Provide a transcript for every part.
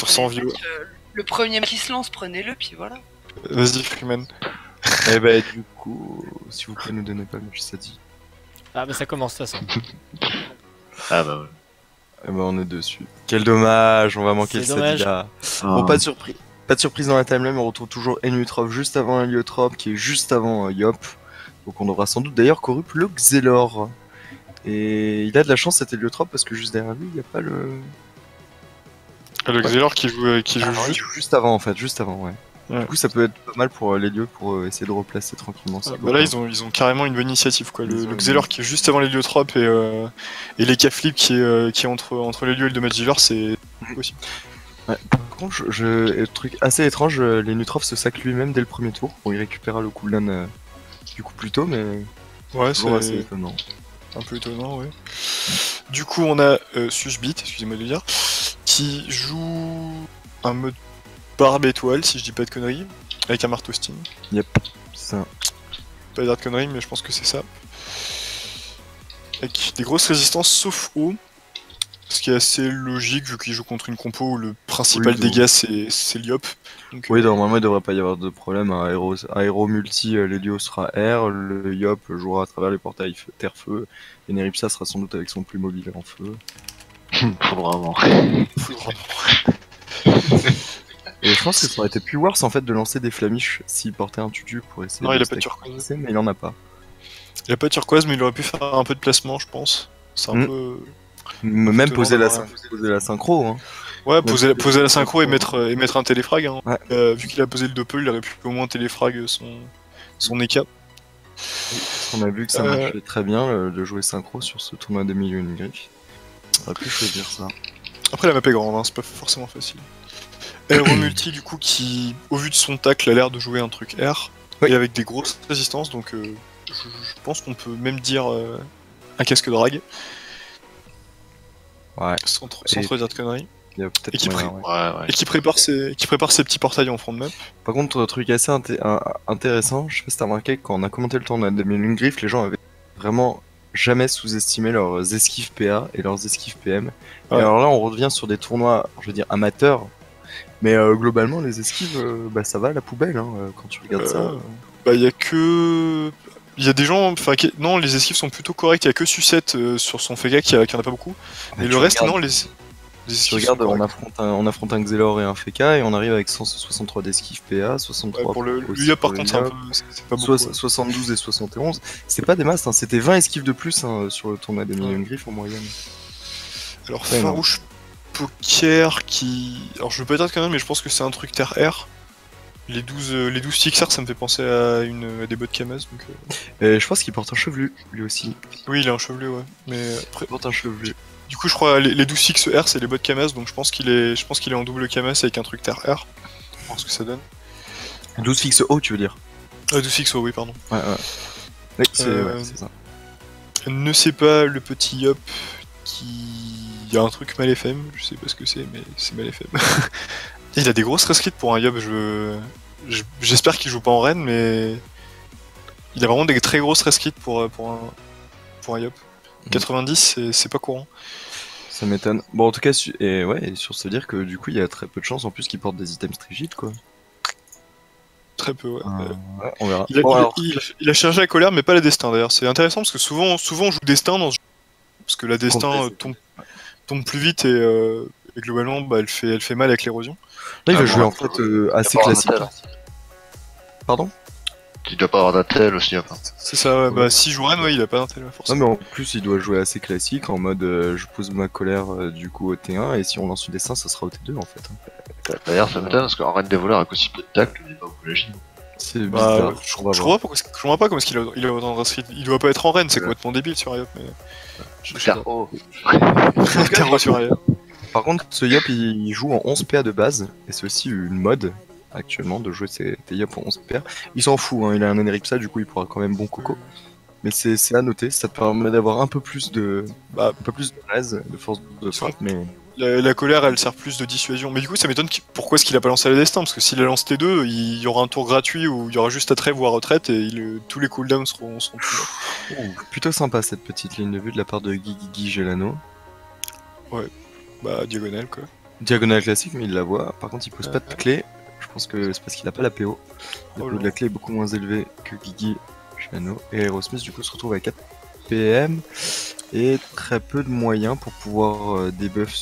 Sur 100 views. Le premier qui se lance, prenez-le, puis voilà. Vas-y, Freeman. Eh bah, du coup, s'il vous plaît, ne donnez pas le ça dit. Ah, bah ça commence, de toute façon. Ah bah ouais. Eh bah, on est dessus. Quel dommage, on va manquer le C'est dommage. Sadida. Ah. Bon, pas de surprise. Pas de surprise dans la timeline, on retrouve toujours Enutrop juste avant Heliotrop, qui est juste avant Yop. Donc on devra sans doute d'ailleurs corrupt le Xelor. Et il a de la chance cet Heliotrop parce que juste derrière lui, il n'y a pas le. Le Xelor qui joue Ah, juste. il joue juste avant en fait, juste avant, ouais. Ouais. Du coup, ça peut être pas mal pour l'Helio pour essayer de replacer tranquillement. Ah, bah là, ils ont carrément une bonne initiative, quoi. Ils ont Le une- Xelor qui est juste avant l'héliotrope et les K-Flip qui est entre l'hélio et le Domagiver, c'est possible. Ouais. Par contre, le truc assez étrange, les Nutrof se sac lui-même dès le premier tour. Bon, il récupérera le cooldown du coup plus tôt, mais Ouais, toujours assez c'est étonnant. un peu étonnant, ouais. Du coup, on a Susbit, excusez-moi de le dire, qui joue un mode barbe étoile, si je dis pas de conneries, avec un marteau Steam. Yep, ça. Pas dire de conneries, mais je pense que c'est ça. Avec des grosses résistances sauf eau. Ce qui est assez logique vu qu'il joue contre une compo où le principal Oui, dégât c'est Liop. Donc, Oui, normalement, il devrait pas y avoir de problème. Aéro multi, l'Helio sera air, le Yop jouera à travers les portails terre-feu, et Neripsa sera sans doute avec son plus mobile en feu. Vraiment. Et je pense que ça aurait été plus worse en fait de lancer des flamiches s'il portait un tutu pour essayer Non, de il a pas de stack turquoise. mais il en a pas. Il a pas de turquoise, mais il aurait pu faire un peu de placement, je pense. C'est un peu. Même étonnant poser la, d'avoir poser la synchro, hein. Ouais, poser la synchro et mettre un téléfrag. Hein. Ouais. Vu qu'il a posé le doppel, il aurait pu au moins téléfrag son EK. On a vu que ça marchait très bien de jouer synchro sur ce tournoi des milieux une griffe. On aurait pu choisir ça. Après, la map est grande, hein, c'est pas forcément facile. Aero multi, du coup, qui, au vu de son tacle, a l'air de jouer un truc R, Oui. et avec des grosses résistances, donc je pense qu'on peut même dire un casque drag, Ouais, sans trop dire de conneries, il y a peut-être Et qui moyen, prie. ouais. Ouais. et qui prépare ses petits portails en front de map. Par contre, un truc assez intéressant, je sais pas si t'as remarqué, quand on a commenté le tournoi des milieux une griffe, les gens avaient vraiment jamais sous-estimé leurs esquives PA et leurs esquives PM. Ouais. Et alors là, on revient sur des tournois, je veux dire, amateurs. Mais globalement, les esquives, bah, ça va à la poubelle hein, quand tu regardes ça. Bah, il y a que. Il y a des gens. Enfin, non, les esquives sont plutôt correctes. Il y a que Sucette sur son Fega qui en a pas beaucoup. Mais Et tu le reste, regardes- non, les Tu esquives. regardes, sont on correctes. affronte un Xelor et un Feka et on arrive avec 163 d'esquives PA, 63 Ouais, pour le aussi Yop, par pour le contre, c'est un Yop, peu. C'est pas beaucoup. 72 et 71. C'est pas des masses, hein, c'était 20 esquives de plus hein, sur le tournoi des milieux une griffe en moyenne. Alors, Ouais, non. Farouche Poker qui. Alors, je veux pas dire de conneries, mais je pense que c'est un truc terre R. Les 12 fixers, ça me fait penser à des bots Kamaz. Donc, Et je pense qu'il porte un chevelu, lui aussi. Oui, il a un chevelu, ouais. Mais après, Il porte un chevelu. du coup, je crois les 12 fixes R, c'est les bots Kamaz, donc je pense qu'il est en double Kamaz avec un truc terre R. Je pense que ça donne. 12 fixes haut, tu veux dire? 12 fixes, oh, oui, pardon. Ouais, ouais. Oui, c'est Euh, ouais, c'est ça. Ne sais pas le petit Yop qui. Il y a un truc mal FM, je sais pas ce que c'est, mais c'est mal FM. Il a des grosses rescrits pour un Yop, j'espère qu'il joue pas en Rennes, mais. Il a vraiment des très grosses rescrits pour un Yop. 90, c'est pas courant. Ça m'étonne. Bon, en tout cas, et sur se dire que du coup, il y a très peu de chances en plus qu'il porte des items trigides, quoi. Très peu, ouais. Ouais, on verra. Il a, Bon, il a- alors, il a chargé la colère, mais pas la destin d'ailleurs. C'est intéressant parce que souvent on joue destin dans ce jeu. Parce que la destin tombe plus vite et globalement bah, elle fait mal avec l'érosion. là, il va Ah, jouer bon, en fait assez pas avoir classique. d'intel. Pardon? Tu dois pas avoir d'intel aussi, enfin. C'est ça, ouais. Bah si joue Rennes, ouais, il a pas d'intérêt Non, forcément. mais en plus, il doit jouer assez classique en mode je pose ma colère du coup au T1 et si on lance une destin, ça sera au T2 en fait. hein. D'ailleurs, ça m'étonne parce qu'en Reine des voleurs, avec aussi peu de tacle, il est pas au collège. C'est Bah, bizarre. je on va comprends voir. pas comment est-ce qu'il a autant de rescrits. Il doit pas être en Rennes, c'est Ouais. complètement débile sur Iop, mais. Je sais Terre pas. haut. Terreau sur Iop. Par contre, ce Yop il joue en 11 PA de base et c'est aussi une mode actuellement de jouer ses Yop en 11 PA. Il s'en fout, hein, il a un Eneripsa, du coup il pourra quand même bon coco. Mais c'est à noter, ça te permet d'avoir un peu plus de raise, de force de frappe, mais La colère, elle sert plus de dissuasion. Mais du coup, ça m'étonne pourquoi est-ce qu'il a pas lancé la destin. Parce que s'il a lancé T2, il y aura un tour gratuit où il y aura juste à trêve ou à retraite et tous les cooldowns seront plus là. plutôt sympa cette petite ligne de vue de la part de Guigui Gelano. Bah, diagonale quoi. Diagonale classique, mais il la voit. Par contre, il pose pas de clé. Je pense que c'est parce qu'il a pas la PO. Le Oh PO de là. la clé est beaucoup moins élevé que Gigi, Shano. Et Aerosmith, du coup, se retrouve à 4 PM et très peu de moyens pour pouvoir debuff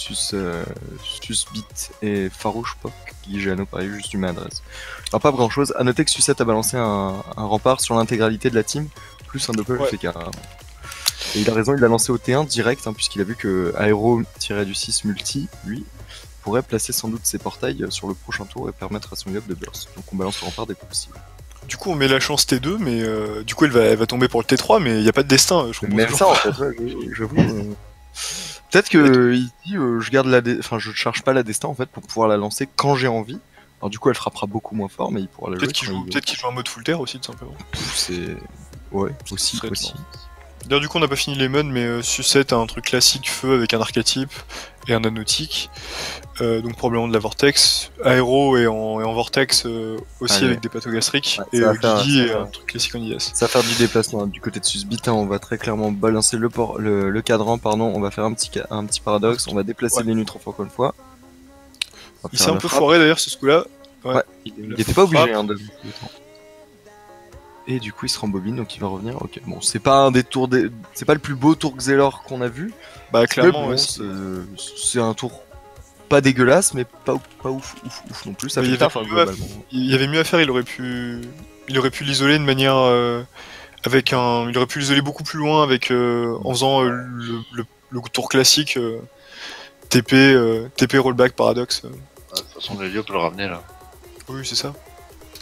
Susbit et Farouche Poc. Gigi Jano, pareil, juste une main adresse. Alors, pas grand chose. À noter que Sucette a balancé un rempart sur l'intégralité de la team, plus un doppel Ouais. FK. Et il a raison, il l'a lancé au T1 direct, hein, puisqu'il a vu que Aero-du-6 multi, lui, pourrait placer sans doute ses portails sur le prochain tour et permettre à son Yop de burst. Donc on balance le rempart dès que possible. Du coup, on met la chance T2, mais du coup, elle va tomber pour le T3, mais il n'y a pas de destin. Je comprends Même toujours ça en pas. fait, ouais, j'avoue. Peut-être que il dit je garde enfin je charge pas la destin en fait pour pouvoir la lancer quand j'ai envie. Alors du coup elle frappera beaucoup moins fort, mais il pourra la jouer. Peut-être qu'il joue en mode full terre aussi, tout simplement. C'est ouais aussi Serait aussi. D'ailleurs, du coup, on n'a pas fini les modes, mais Sucette a un truc classique feu avec un archétype et un anotique. Donc, probablement de la Vortex. Aéro est en Vortex aussi Ah, ouais. avec des pathogastriques. Ouais, et ça va faire- Gigi ça est va. un truc classique en IS. Ça va faire du déplacement. Du côté de Susbit, hein, on va très clairement balancer le cadran, pardon. On va faire un petit paradoxe. On va déplacer Ouais. les Nutrof encore une fois. On va Il faire s'est un la peu frappe. foiré d'ailleurs, ce coup-là. Ouais, il était pas obligé hein, de le temps. Et du coup, il se rembobine, donc il va revenir. Ok, bon, c'est pas un des tours, c'est pas le plus beau tour Xelor qu'on a vu. Bah, Mais clairement, bon, ouais, c'est un tour pas dégueulasse, mais pas ouf non plus. Ça Mais fait il y taf, avait hein, mieux à- globalement. il y avait mieux à faire, il aurait pu l'isoler de manière il aurait pu l'isoler beaucoup plus loin avec en faisant le tour classique TP rollback paradoxe. De toute façon, le Liop peut le ramener là. Oui, c'est ça.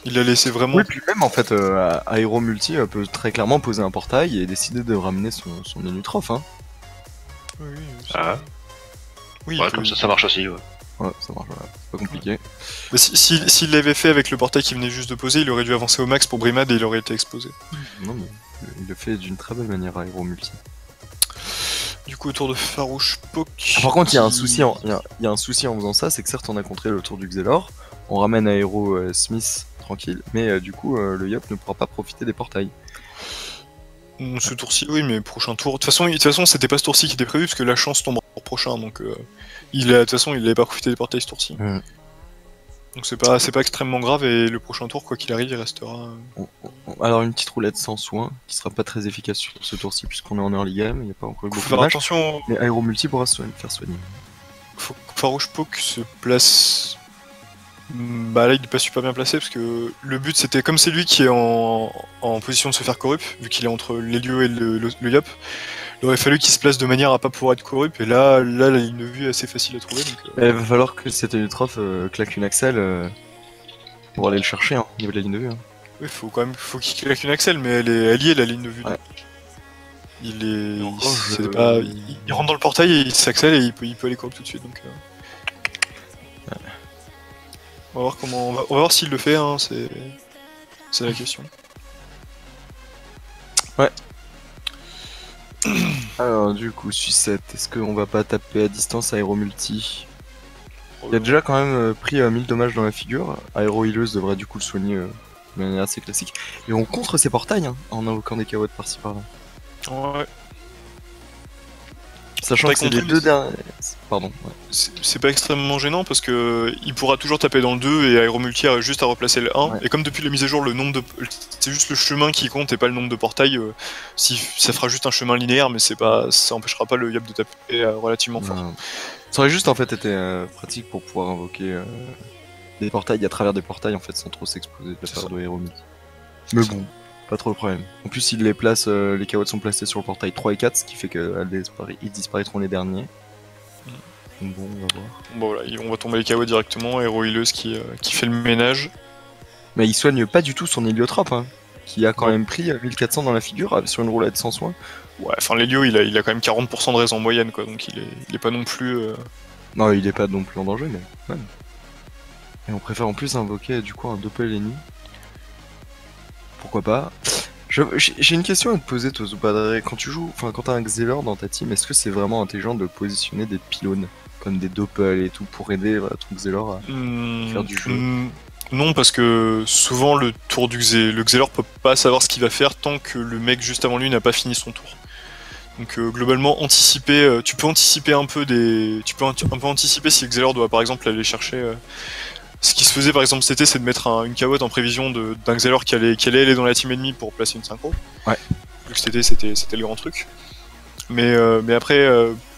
Il l'a laissé vraiment. Oui, puis même en fait, Aero Multi peut très clairement poser un portail et décider de ramener son Enutrof. Hein. Oui, Ah. oui, Ouais, comme ça marche aussi. Ouais. Ouais, ça marche, voilà. C'est pas compliqué. Bah, s'il l'avait fait avec le portail qui venait juste de poser, il aurait dû avancer au max pour Brimad et il aurait été exposé. Non, mais il le fait d'une très belle manière, Aero Multi. Du coup, autour de Farouche Poke. Par contre, il y a un souci il y a un souci en faisant ça, c'est que certes, on a contré le tour du Xelor, on ramène Aero Smith tranquille, mais du coup, le Yop ne pourra pas profiter des portails. Ce tour-ci, oui, mais prochain tour. De toute façon, c'était pas ce tour-ci qui était prévu parce que la chance tombera au prochain, donc de toute façon, il n'avait pas profité des portails ce tour-ci. Mm. Donc c'est pas extrêmement grave et le prochain tour, quoi qu'il arrive, il restera. Alors, une petite roulette sans soin, qui sera pas très efficace sur ce tour-ci, puisqu'on est en early game, il n'y a pas encore eu Faut beaucoup de faire matchs, attention. mais Aero Multi pourra se faire soigner. Faut que Farouche Poke se place. Bah là, il est pas super bien placé parce que le but c'était comme c'est lui qui est en position de se faire corrupt, vu qu'il est entre l'Helio et le Yop, il aurait fallu qu'il se place de manière à pas pouvoir être corrupt et là la ligne de vue est assez facile à trouver. Donc, Il va falloir que cette Enutrof claque une axelle pour aller le chercher, hein, au niveau de la ligne de vue. Hein. oui, faut qu'il claque une axelle, mais elle y est la ligne de vue. Ouais. donc. Il encore, il rentre dans le portail et il s'accèle et il peut aller corrupt tout de suite. Donc, on va voir on va voir s'il le fait. Hein, c'est la question. Alors, du coup, Sucette, est-ce qu'on va pas taper à distance Aero Multi? Il a déjà quand même pris 1000 dommages dans la figure. Aero Healeuse devrait du coup le soigner de manière assez classique. Et on contre ses portails hein, en invoquant des KO de par-ci par-là. Ouais. Sachant que c'est les Contre, deux derniers. Pardon. Ouais. C'est pas extrêmement gênant parce que il pourra toujours taper dans le 2 et Aéromulti a juste à replacer le 1. Ouais. Et comme depuis la mise à jour, c'est juste le chemin qui compte et pas le nombre de portails. Si ça fera juste un chemin linéaire, mais ça empêchera pas le Yap de taper relativement fort. Ça aurait juste en fait été pratique pour pouvoir invoquer des portails à travers des portails en fait sans trop s'exposer de la C'est part ça. de Aero Multi. Mais bon, pas trop le problème. En plus, il les place, les KO sont placés sur le portail 3 et 4, ce qui fait qu'ils disparaîtront les derniers. Donc bon, on va voir. Bon voilà, on va tomber les KO directement. Hero Healeuse qui fait le ménage. Mais il soigne pas du tout son héliotrope, hein, qui a quand Ouais. même pris 1400 dans la figure sur une roulette sans soin. Ouais, enfin l'Helio il a quand même 40% de raise en moyenne quoi, donc il est pas non plus. Non, il est pas non plus en danger, mais même. Et on préfère en plus invoquer du coup un doppel ennemi. Pourquoi pas. J'ai une question à te poser, toi, Zupadre. Quand tu joues, enfin, quand t'as un Xelor dans ta team, est-ce que c'est vraiment intelligent de positionner des pylônes comme des doppels et tout pour aider ton Xelor à faire du jeu? Non, parce que souvent le tour le Xelor peut pas savoir ce qu'il va faire tant que le mec juste avant lui n'a pas fini son tour. Donc globalement, tu peux anticiper un peu un peu anticiper si Xelor doit par exemple aller chercher. Ce qui se faisait par exemple cet été, c'est de mettre une cawotte en prévision d'un Xelor qui allait aller dans la team ennemie pour placer une synchro. Ouais. Donc cet été, c'était le grand truc. Mais après,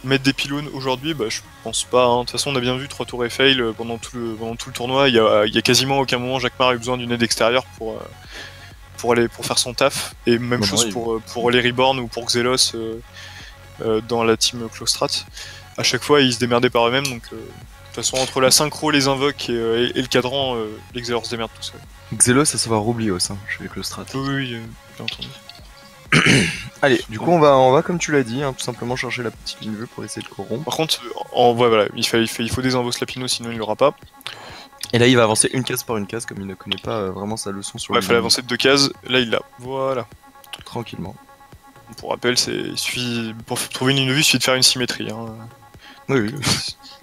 mettre des pylônes aujourd'hui, bah, je pense pas. Hein. De toute façon, on a bien vu 3 tours et fail pendant tout le tournoi. Il y a quasiment aucun moment Jacquemart a eu besoin d'une aide extérieure pour faire son taf. Et même chose pour les Reborn ou pour Xelos dans la team Clostrat. À chaque fois, ils se démerdaient par eux-mêmes. Donc, de toute façon, entre la synchro, les invoques et le cadran, les Xelors se démerdent tout seuls. Xelos, ça va Rublios, hein, chez les Clostrat. Oui, bien entendu. Allez, du coup, on va comme tu l'as dit, hein, tout simplement chercher la petite ligne vue pour essayer de corrompre. Par contre, voilà, il faut des invos Slapino, sinon il l'aura pas. Et là, il va avancer une case par une case, comme il ne connaît pas vraiment sa leçon sur Ouais, le il fallait avancer de 2 cases. Là, il l'a. Voilà. tranquillement. Pour rappel, pour trouver une ligne de vue, il suffit de faire une symétrie. Hein. Oui, oui.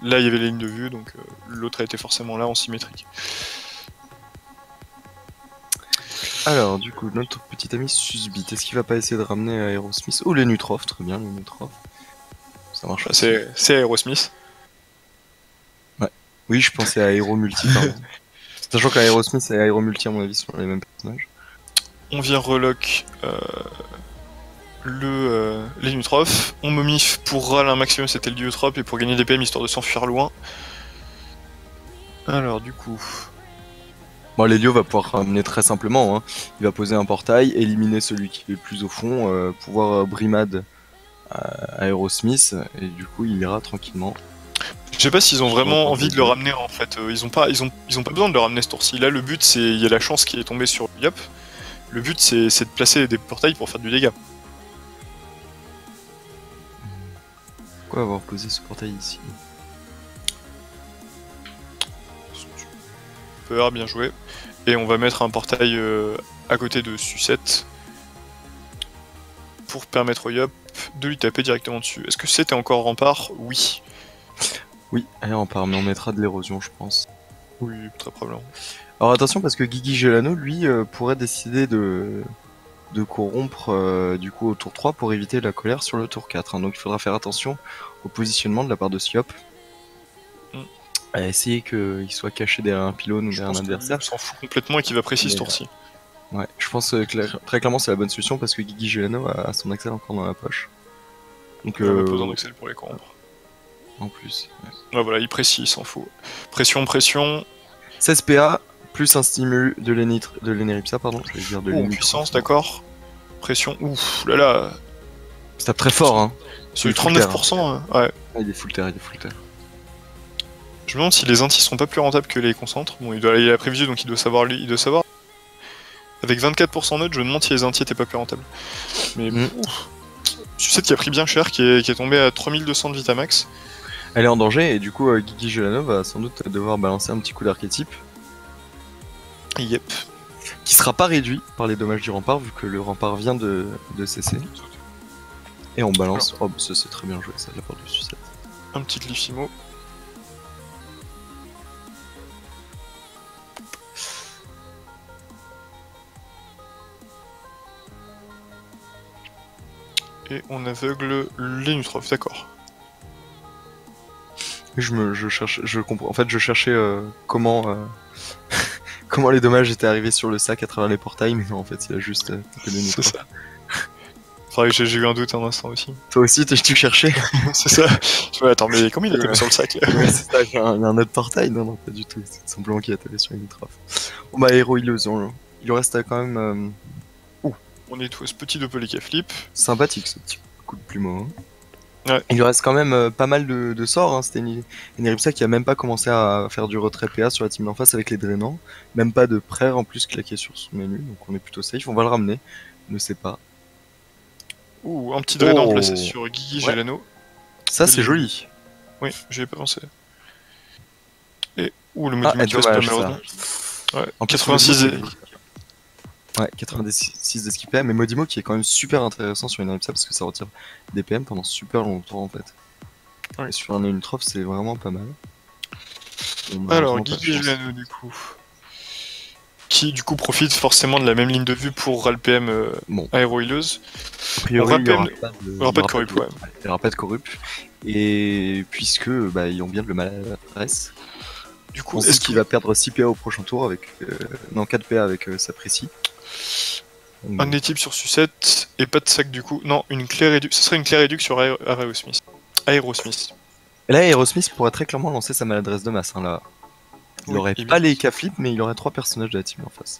Là, il y avait les lignes de vue, donc l'autre a été forcément là en symétrique. Alors, du coup, notre petit ami Susbit, est-ce qu'il va pas essayer de ramener Aerosmith ou les Nutrof? Très bien, les Nutrof. Ça marche. C'est Aerosmith. Oui, je pensais à Aeromulti, pardon. Sachant qu'Aerosmith et Aeromulti, à mon avis, sont les mêmes personnages. On vient relock les Nutrof. On momif pour râler un maximum c'était le Duotrop et pour gagner des PM histoire de s'enfuir loin. Alors, du coup. Bon, l'Helio va pouvoir ramener très simplement. Hein. Il va poser un portail, éliminer celui qui est le plus au fond, pouvoir brimade Aerosmith, et du coup, il ira tranquillement. Je sais pas s'ils ont vraiment envie de le ramener en fait. Ils ont pas besoin de le ramener ce tour-ci. Là, le but c'est. Il y a la chance qui est tombée sur Yop. Le but c'est de placer des portails pour faire du dégât. Pourquoi avoir posé ce portail ici? Super, bien joué. Et on va mettre un portail à côté de Sucette pour permettre au Yop de lui taper directement dessus. Est-ce que c'était encore rempart? Oui. Oui, allez, on part, mais on mettra de l'érosion, je pense. Oui, très probablement. Alors attention, parce que Guigui Gelano, lui, pourrait décider de corrompre du coup au tour 3 pour éviter la colère sur le tour 4. Hein. Donc il faudra faire attention au positionnement de la part de Siop. À essayer qu'il soit caché derrière un pylône ou derrière un adversaire. Il s'en fout complètement et qu'il va préciser ce tour-ci. Ouais, je pense que très clairement c'est la bonne solution parce que Guigui Gelano a son Axel encore dans la poche. Donc il a pas besoin d'Axel pour les corrompre. En plus. Ouais, voilà, il précise, il s'en fout. Pression. 16 PA, plus un stimul de l'Eneripsa, pardon. Ça veut dire de puissance, d'accord. Pression, ouf, là. Ça tape très fort, hein. C'est du 39%, hein. Ouais. Ah, il est full terre. Je me demande si les intis sont pas plus rentables que les concentres. Bon, il a prévu, donc il doit savoir. Avec 24% note, je me demande si les intis étaient pas plus rentables. Mais Sucette qui a pris bien cher, qui est tombé à 3200 de Vitamax. Elle est en danger et du coup Guigui Gelano va sans doute devoir balancer un petit coup d'archétype. Yep. Qui sera pas réduit par les dommages du rempart vu que le rempart vient de cesser. Et on balance. Alors. Oh, bah ça c'est très bien joué ça de la part de Sucette. Un petit Glyphimo. Et on aveugle les Nutrof, d'accord. Je comprends. En fait, je cherchais comment comment les dommages étaient arrivés sur le sac à travers les portails, mais non, en fait, il a juste c'est ça. Faudrait que j'ai eu un doute un instant aussi. Toi aussi, tu cherchais? C'est ça. Attends, mais comment il a tapé sur le sac là? Ouais, c'est ça, il y a un autre portail? Non, pas du tout. C'est simplement qu'il a tapé sur une Nutrof. Bon bah, héros illusion. Il reste quand même. On est tous petit de qui flip. Sympathique ce petit coup de plumeau. Hein. Ouais. Il lui reste quand même pas mal de sorts. Hein. C'était une Eripsa qui a même pas commencé à faire du retrait PA sur la team d'en face avec les drainants. Même pas de prayer en plus claqué sur son menu. Donc on est plutôt safe. On va le ramener. Ne sait pas. Ouh, un petit drainant placé sur Guigui Gelano. Ça c'est joli. Oui, j'y ai pas pensé. Et le Modimo qui passe pas malheureusement. Ouais, en 86 Ouais, 96 d'esquipe, mais Modimo qui est quand même super intéressant sur une Eripsa parce que ça retire des PM pendant super longtemps en fait. Ouais. Et sur un Unitrof c'est vraiment pas mal. Alors, Guigui Gelano du coup. qui du coup profite forcément de la même ligne de vue pour Ralpm Bon, aéro-healeuse. a priori, il n'y aura rappelle- pas de, il y aura pas de corrupt, ouais. Il n'y aura pas de corrupt. Et puisque bah, ils ont bien de le maladresse, Du coup, on sait qu'il va perdre 6 PA au prochain tour avec. Non, 4 PA avec sa précie. Donc, un équipe sur Sucette et pas de sac du coup. Non, une clé réduc. Ce serait une clé réduc sur Aerosmith. Aerosmith. Et là, Aerosmith pourrait très clairement lancer sa maladresse de masse. Hein, là. Il Oui, aurait il- pas les K-flip, mais il aurait 3 personnages de la team en face.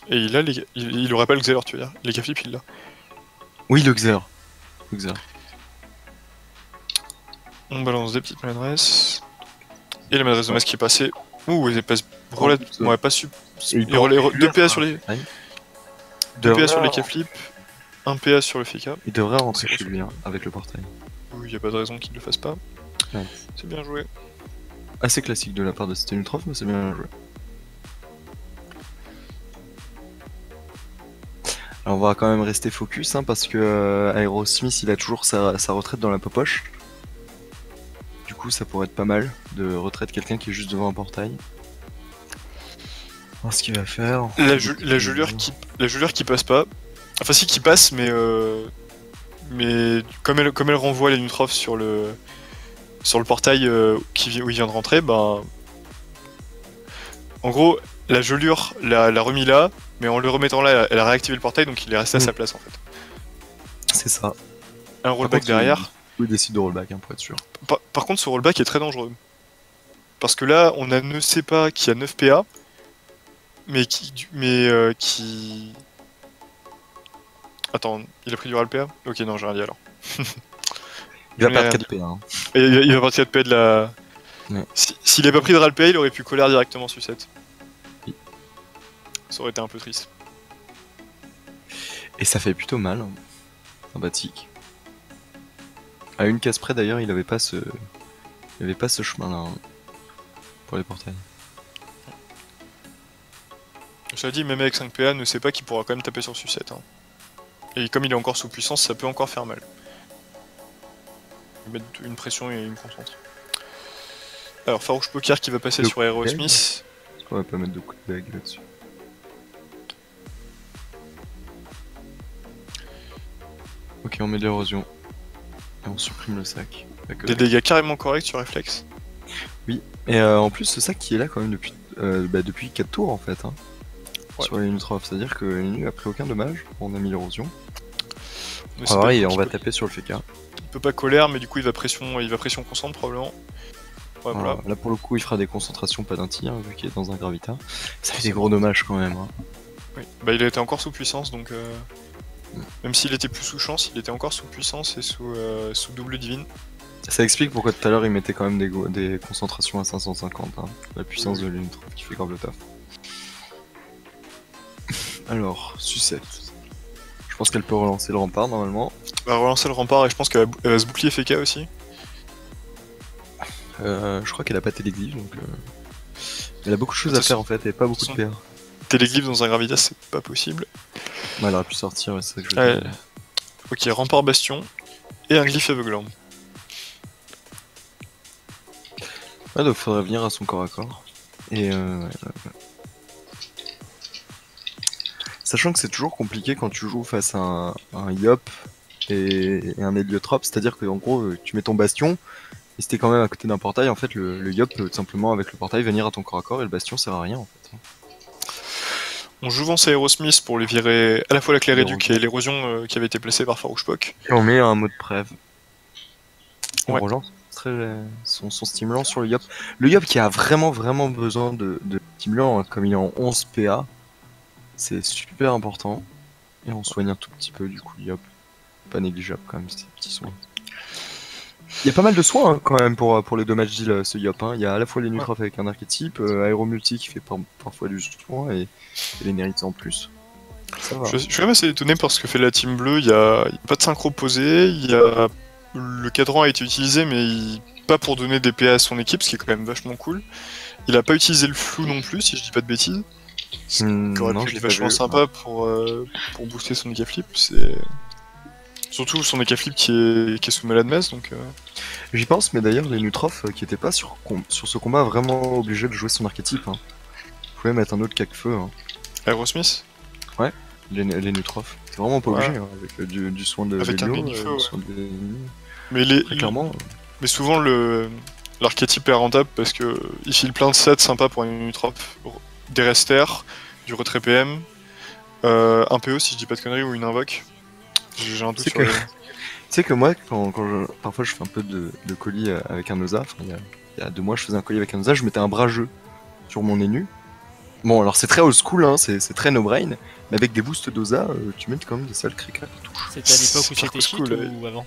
Et il aurait pas le Xelor, tu veux dire. Les K-flip, il l'a. Oui, le Xer. Le Xer. On balance des petites maladresses. Et la maladresse de masse qui est passée. Ouh, elle passe. plus, Ouais, pas super. Et il Il y aura les peut- 2 PA sur les. Ouais. 2 PA sur les devrait- K-flip. 1 PA sur le FK. Il devrait rentrer chez lui hein, avec le portail. Oui, y a pas de raison qu'il le fasse pas. Ouais. C'est bien joué. Assez classique de la part de Stenutrof, mais c'est bien joué. Alors on va quand même rester focus hein, parce que Aerosmith il a toujours sa retraite dans la popoche. Du coup ça pourrait être pas mal de retraite quelqu'un qui est juste devant un portail. Alors ce qu'il va faire. La gelure qui passe pas. Enfin si qui passe mais comme elle renvoie les Nutrof sur le portail où il vient de rentrer, ben en gros la gelure l'a remis là, mais en le remettant là elle a réactivé le portail donc il est resté à sa place en fait. C'est ça. Un rollback derrière. Il décide de rollback hein, pour être sûr. Par contre ce rollback est très dangereux. Parce que là on a ne sait pas qui a 9 PA mais qui Attends, il a pris du RAL-PA? Ok, non, j'ai rien dit alors. Il va Mais, perdre 4 PA. Hein. Et il va partir de PA de la. Ouais. S'il avait pas pris de RAL-PA, il aurait pu colère directement Sucette. Oui. Ça aurait été un peu triste. Et ça fait plutôt mal. Hein. Sympathique. À une case près d'ailleurs, il avait pas ce chemin là hein, pour les portails. Cela dit, même avec 5 PA, ne sait pas qu'il pourra quand même taper sur Sucette. Hein. Et comme il est encore sous puissance, ça peut encore faire mal. Il met une pression et il me concentre. Alors, Farouche Poker qui va passer Le sur Aerosmith. Est-ce qu'on va pas mettre de coups de bague là-dessus? Ok, on met de l'érosion. Et on supprime le sac. Des dégâts carrément corrects sur Réflexe. Et en plus, ce sac qui est là quand même depuis 4 tours en fait. Hein, Ouais. sur les Nutrof, c'est-à-dire que Linu a pris aucun dommage. On a mis l'érosion. Ne sait Ah pas ouais, et qu'il on va peut- taper sur le FK. Il peut pas colère, mais du coup il va pression constante probablement. Ouais, voilà. Là pour le coup, il fera des concentrations, pas d'un tir, vu qu'il est dans un Gravita. Ça fait des gros dommages quand même. Hein. Oui. Bah il était encore sous puissance donc même s'il était plus sous chance, il était encore sous puissance et sous double divine. Ça explique pourquoi tout à l'heure il mettait quand même des concentrations à 550. Hein. La puissance de l'Unitrof qui fait grave le taf. Alors, Sucette. Je pense qu'elle peut relancer le rempart normalement. On va relancer le rempart et je pense qu'elle va se bouclier FK aussi. Je crois qu'elle a pas téléglif donc. Elle a beaucoup de choses à faire en fait et pas beaucoup de PA. Téléglif dans un Gravitas c'est pas possible. Ouais, elle aurait pu sortir, ouais, c'est ça que je veux Ouais. dire. Ok, rempart bastion et un glyphe aveuglant. Ouais, donc faudrait venir à son corps à corps. Et ouais. Sachant que c'est toujours compliqué quand tu joues face à un Yop et un Héliotrope, c'est-à-dire que en gros tu mets ton bastion et si t'es quand même à côté d'un portail, en fait le Yop peut tout simplement avec le portail venir à ton corps à corps et le bastion sert à rien en fait. On joue Vance Aerosmith pour lui virer à la fois la clé réduc et l'érosion qui avait été placée par Farouche Pock. Et on met un mode preuve. On Ouais. relance son stimulant sur le Yop. Le Yop qui a vraiment besoin de stimulant, hein, comme il est en 11 PA, c'est super important. Et on soigne un tout petit peu du coup le Yop. Pas négligeable quand même ces petits soins. Il y a pas mal de soins hein, quand même pour les dommages deal ce Yop. Hein. Il y a à la fois les Nutrof avec un archétype, Aéromulti qui fait parfois du soin et les Nérites en plus. Ça va. Je suis quand même assez étonné par ce que fait la team bleue, il y a pas de synchro posé, le cadran a été utilisé mais pas pour donner des PA à son équipe, ce qui est quand même vachement cool. Il a pas utilisé le flou non plus, si je dis pas de bêtises. Ce qui aurait Non, pu je être l'ai pas vachement vu. sympa pour booster son EK flip, c'est... Surtout son EK flip qui est sous malade masse, donc... J'y pense, mais d'ailleurs, les Nutrof qui étaient pas sur ce combat vraiment obligés de jouer son archétype. Hein. pouvez mettre un autre cac-feu, hein. Aerosmith. Les Neutrophes. C'est vraiment pas Ouais. obligé, hein, avec du soin de Avec un vélo, mini-feu, du ouais. soin des ennemis. Mais les, Très clairement. mais souvent l'archétype est rentable parce que il file plein de sets sympas pour une Utrop. Des resters, du retrait PM, un PO si je dis pas de conneries ou une invoque. J'ai un doute C'est sur que- les... Tu sais que moi, parfois je fais un peu de colis avec un Osa, enfin, il y a 2 mois je faisais un colis avec un Osa, je mettais un brageux sur mon Enu. Bon alors c'est très old school, hein, c'est très no brain, mais avec des boosts d'Osa, tu mets quand même des sales crickets et tout. C'était à l'époque où C'est c'était shit cool, ou avant?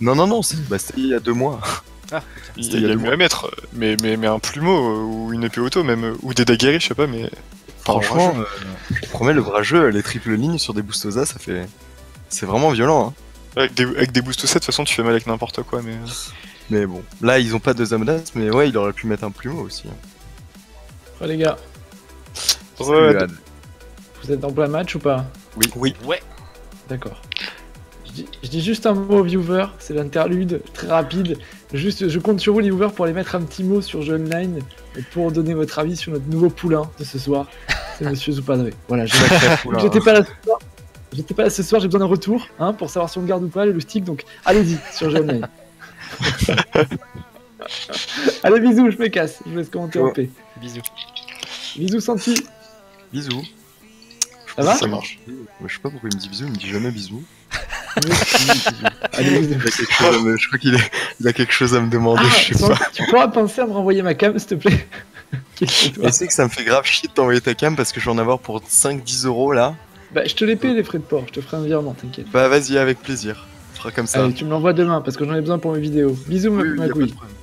Non, c'était il y a 2 mois. Ah, Il C'était y il y a a deux mieux mois. à mettre, mais un plumeau ou une épée auto même, ou des daguerres, je sais pas, mais... Enfin, Franchement, brageux. je te promets, le brageux, les triples lignes sur des boosts Osa, ça fait... C'est vraiment violent, hein. Avec des boosts 7, de toute façon tu fais mal avec n'importe quoi, mais... Mais bon, là ils ont pas de Zamdas, mais ouais, il aurait pu mettre un plumeau aussi. Hein. Oh, les gars, Ouais, Salut, Ad. vous êtes en plein match ou pas? oui. Ouais. D'accord. Je dis juste un mot aux viewers, c'est l'interlude, très rapide. Juste, je compte sur vous les viewers pour aller mettre un petit mot sur jeu online et pour donner votre avis sur notre nouveau poulain de ce soir. C'est Monsieur Zoupadré. Voilà, Oula. j'étais pas là ce soir. J'étais pas là ce soir, j'ai besoin d'un retour hein, pour savoir si on garde ou pas le stick, donc allez-y sur jeu online. Allez, bisous, je me casse, je vous laisse commenter en paix. Bisous. Bisous, Santi. Bisous. Ça va? Ça marche. Je sais pas pourquoi il me dit bisous, il me dit jamais bisous. Allez, bisous. Il a quelque chose je crois il a quelque chose à me demander, Ah, je sais Santi, pas. tu pourras penser à me renvoyer ma cam, s'il te plaît. Qu'est-ce que toi Et c'est que ça me fait grave chier de t'envoyer ta cam parce que je vais en avoir pour 5-10 euros là. Bah, je te les paye les frais de port, je te ferai un virement, t'inquiète. Bah vas-y, avec plaisir. On fera comme ça. Allez, tu me l'envoies demain parce que j'en ai besoin pour mes vidéos. Bisous, Oui, oui, ma y a pas de couille. problème.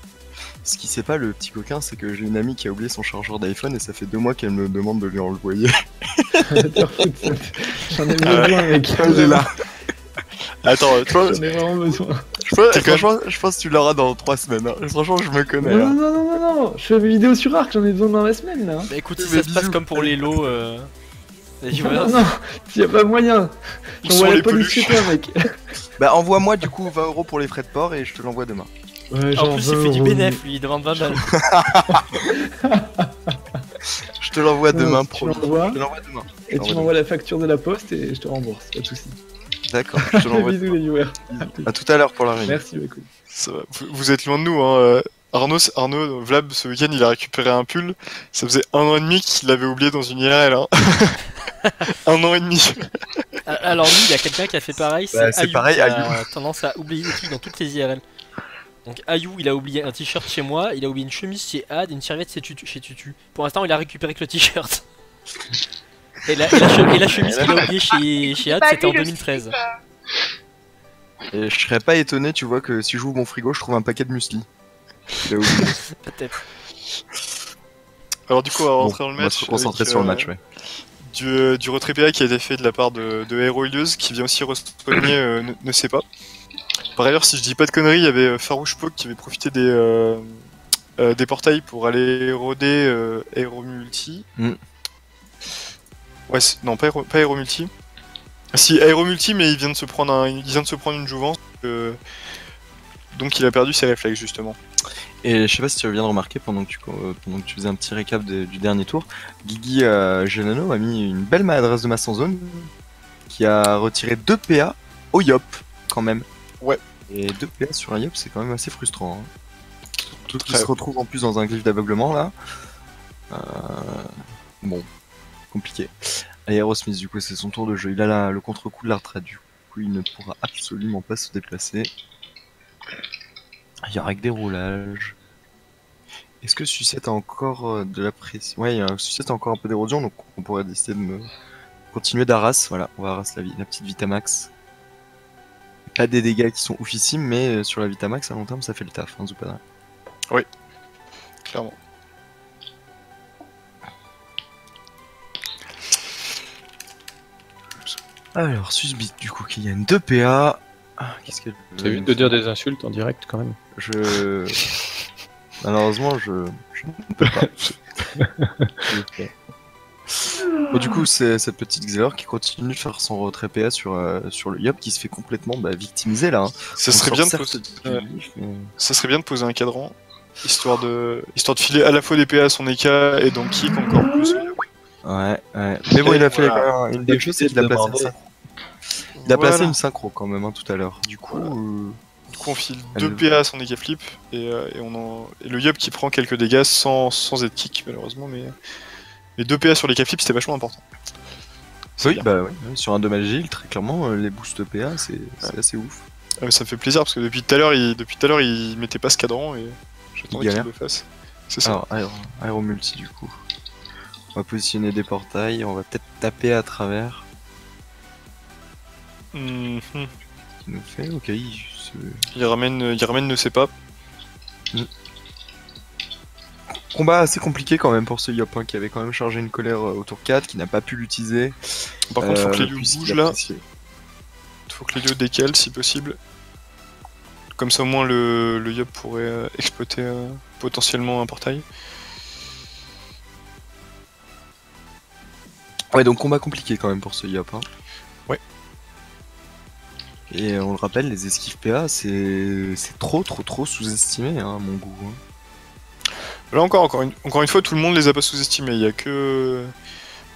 Ce qui sait pas, le petit coquin, c'est que j'ai une amie qui a oublié son chargeur d'iPhone et ça fait 2 mois qu'elle me demande de lui envoyer. J'en ai besoin, mec. Il est là. Attends, toi, J'en ai vraiment besoin. Franchement, je pense que tu l'auras dans 3 semaines. Hein. Franchement, je me connais. Non, hein. non. Je fais mes vidéos sur Arc, j'en ai besoin dans la semaine là. Bah écoute, Mais si ça se passe bisous. comme pour les lots, les Non, viewers, non, y a pas moyen. où J'envoie sont la les police chez peluches toi, mec. Bah envoie-moi du coup 20 euros pour les frais de port et je te l'envoie demain. Ouais, en plus il fait du bénéf, lui, il demande 20 balles. Je te l'envoie Non, demain, tu promis. l'envoies. Je te l'envoie demain. Et tu m'envoies la facture de la poste et je te rembourse, pas de soucis. D'accord, je te l'envoie. Bisous les viewers. À tout à l'heure pour la réunion. Merci, ma couille. Ça va. Vous êtes loin de nous, hein. Arnaud, Vlab, ce week-end, il a récupéré un pull. Ça faisait 1 an et demi qu'il l'avait oublié dans une IRL. Hein. 1 an et demi. Alors lui, il y a quelqu'un qui a fait pareil, Bah, c'est c'est Ayou pareil, qui a Ayou. tendance à oublier des trucs dans toutes les IRL. Donc Ayou, il a oublié un t-shirt chez moi, il a oublié une chemise chez Ad et une serviette chez Tutu. Pour l'instant, il a récupéré que le t-shirt. Et la chemise qu'il a oublié chez Ad, Pas c'était en lui, le 2013. slip, Et je serais pas étonné, tu vois, que si j'ouvre mon frigo, je trouve un paquet de muesli. Il a oublié. Peut-être. Alors du coup, on va Bon, rentrer dans le on va match. se concentrer avec, sur le match, ouais. Du retrait PA qui a été fait de la part de Hero Ilios, qui vient aussi respawner ne sait pas. Par ailleurs, si je dis pas de conneries, il y avait Farouche Poke qui avait profité des portails pour aller roder Hero Multi. Mm. Ouais, non, pas Hero Multi. Si, Aero Multi, mais il vient de se prendre une jouvence, donc il a perdu ses réflexes justement. Et je sais pas si tu viens de remarquer pendant que tu faisais un petit récap du dernier tour, Guigui Genano a mis une belle maladresse de masse en zone qui a retiré 2 PA au Yop quand même. Ouais. Et 2 PA sur un Yop, c'est quand même assez frustrant. Hein. Tout qui Très. se retrouve en plus dans un glyphe d'aveuglement là. Bon, compliqué. Allez, Aerosmith, du coup, c'est son tour de jeu. Il a le contre-coup de la retraite, du coup, il ne pourra absolument pas se déplacer. Il y aura que des roulages. Est-ce que Sucette a encore de la pression? Ouais, Sucette a encore un peu d'érosion, donc on pourrait décider de me continuer d'Arras. Voilà, on va Arras la petite Vitamax. Pas des dégâts qui sont oufissimes, mais sur la Vitamax, à long terme, ça fait le taf, hein, Zoupadra. Clairement. Alors, Susbit, du coup, qui gagne 2 PA. Ah, qu'est-ce qu'elle T'as vite de dire des insultes en direct quand même. Malheureusement, je ne peux pas. Bon, du coup, c'est cette petite Xelor qui continue de faire son retrait PA sur le Yop qui se fait complètement victimiser là. Hein. Ça On serait, sort bien de certes poser... du glyphe, mais- ça serait bien de poser un cadran. histoire de filer à la fois des PA à son EK et donc kick encore plus. Ouais. Mais bon, il a fait voilà. une des choses, c'est qu'il a placé une Demander. synchro. Il a placé Voilà. une synchro quand même tout à l'heure. Du coup, Du coup, on file Elle 2 le- PA à son EK flip et le Yup qui prend quelques dégâts sans être kick malheureusement, mais les 2 PA sur les flip c'était vachement important. C'est oui, bien. bah ouais, sur un dommage agile, très clairement, les boosts PA, c'est assez ouf. Ah, mais ça me fait plaisir parce que depuis tout à l'heure il mettait pas ce cadran et j'attendais qu'il galère. le fasse. C'est ça. Alors, aéro multi du coup. On va positionner des portails, on va peut-être taper à travers. Mhm. Ce qu'il nous fait, ok. Il ramène ne sait pas. Combat assez compliqué quand même pour ce Yop, qui avait quand même chargé une colère au tour 4, qui n'a pas pu l'utiliser. Par contre, faut que les lieux puisqu'il bougent a là. apprécié. Faut que les lieux décalent si possible. Comme ça au moins le Yup pourrait exploiter potentiellement un portail. Ouais, donc combat compliqué quand même pour ce Yop. Ouais. Et on le rappelle, les esquives PA, c'est trop sous-estimé à mon goût. Là encore une fois, tout le monde les a pas sous-estimés. Il y a que.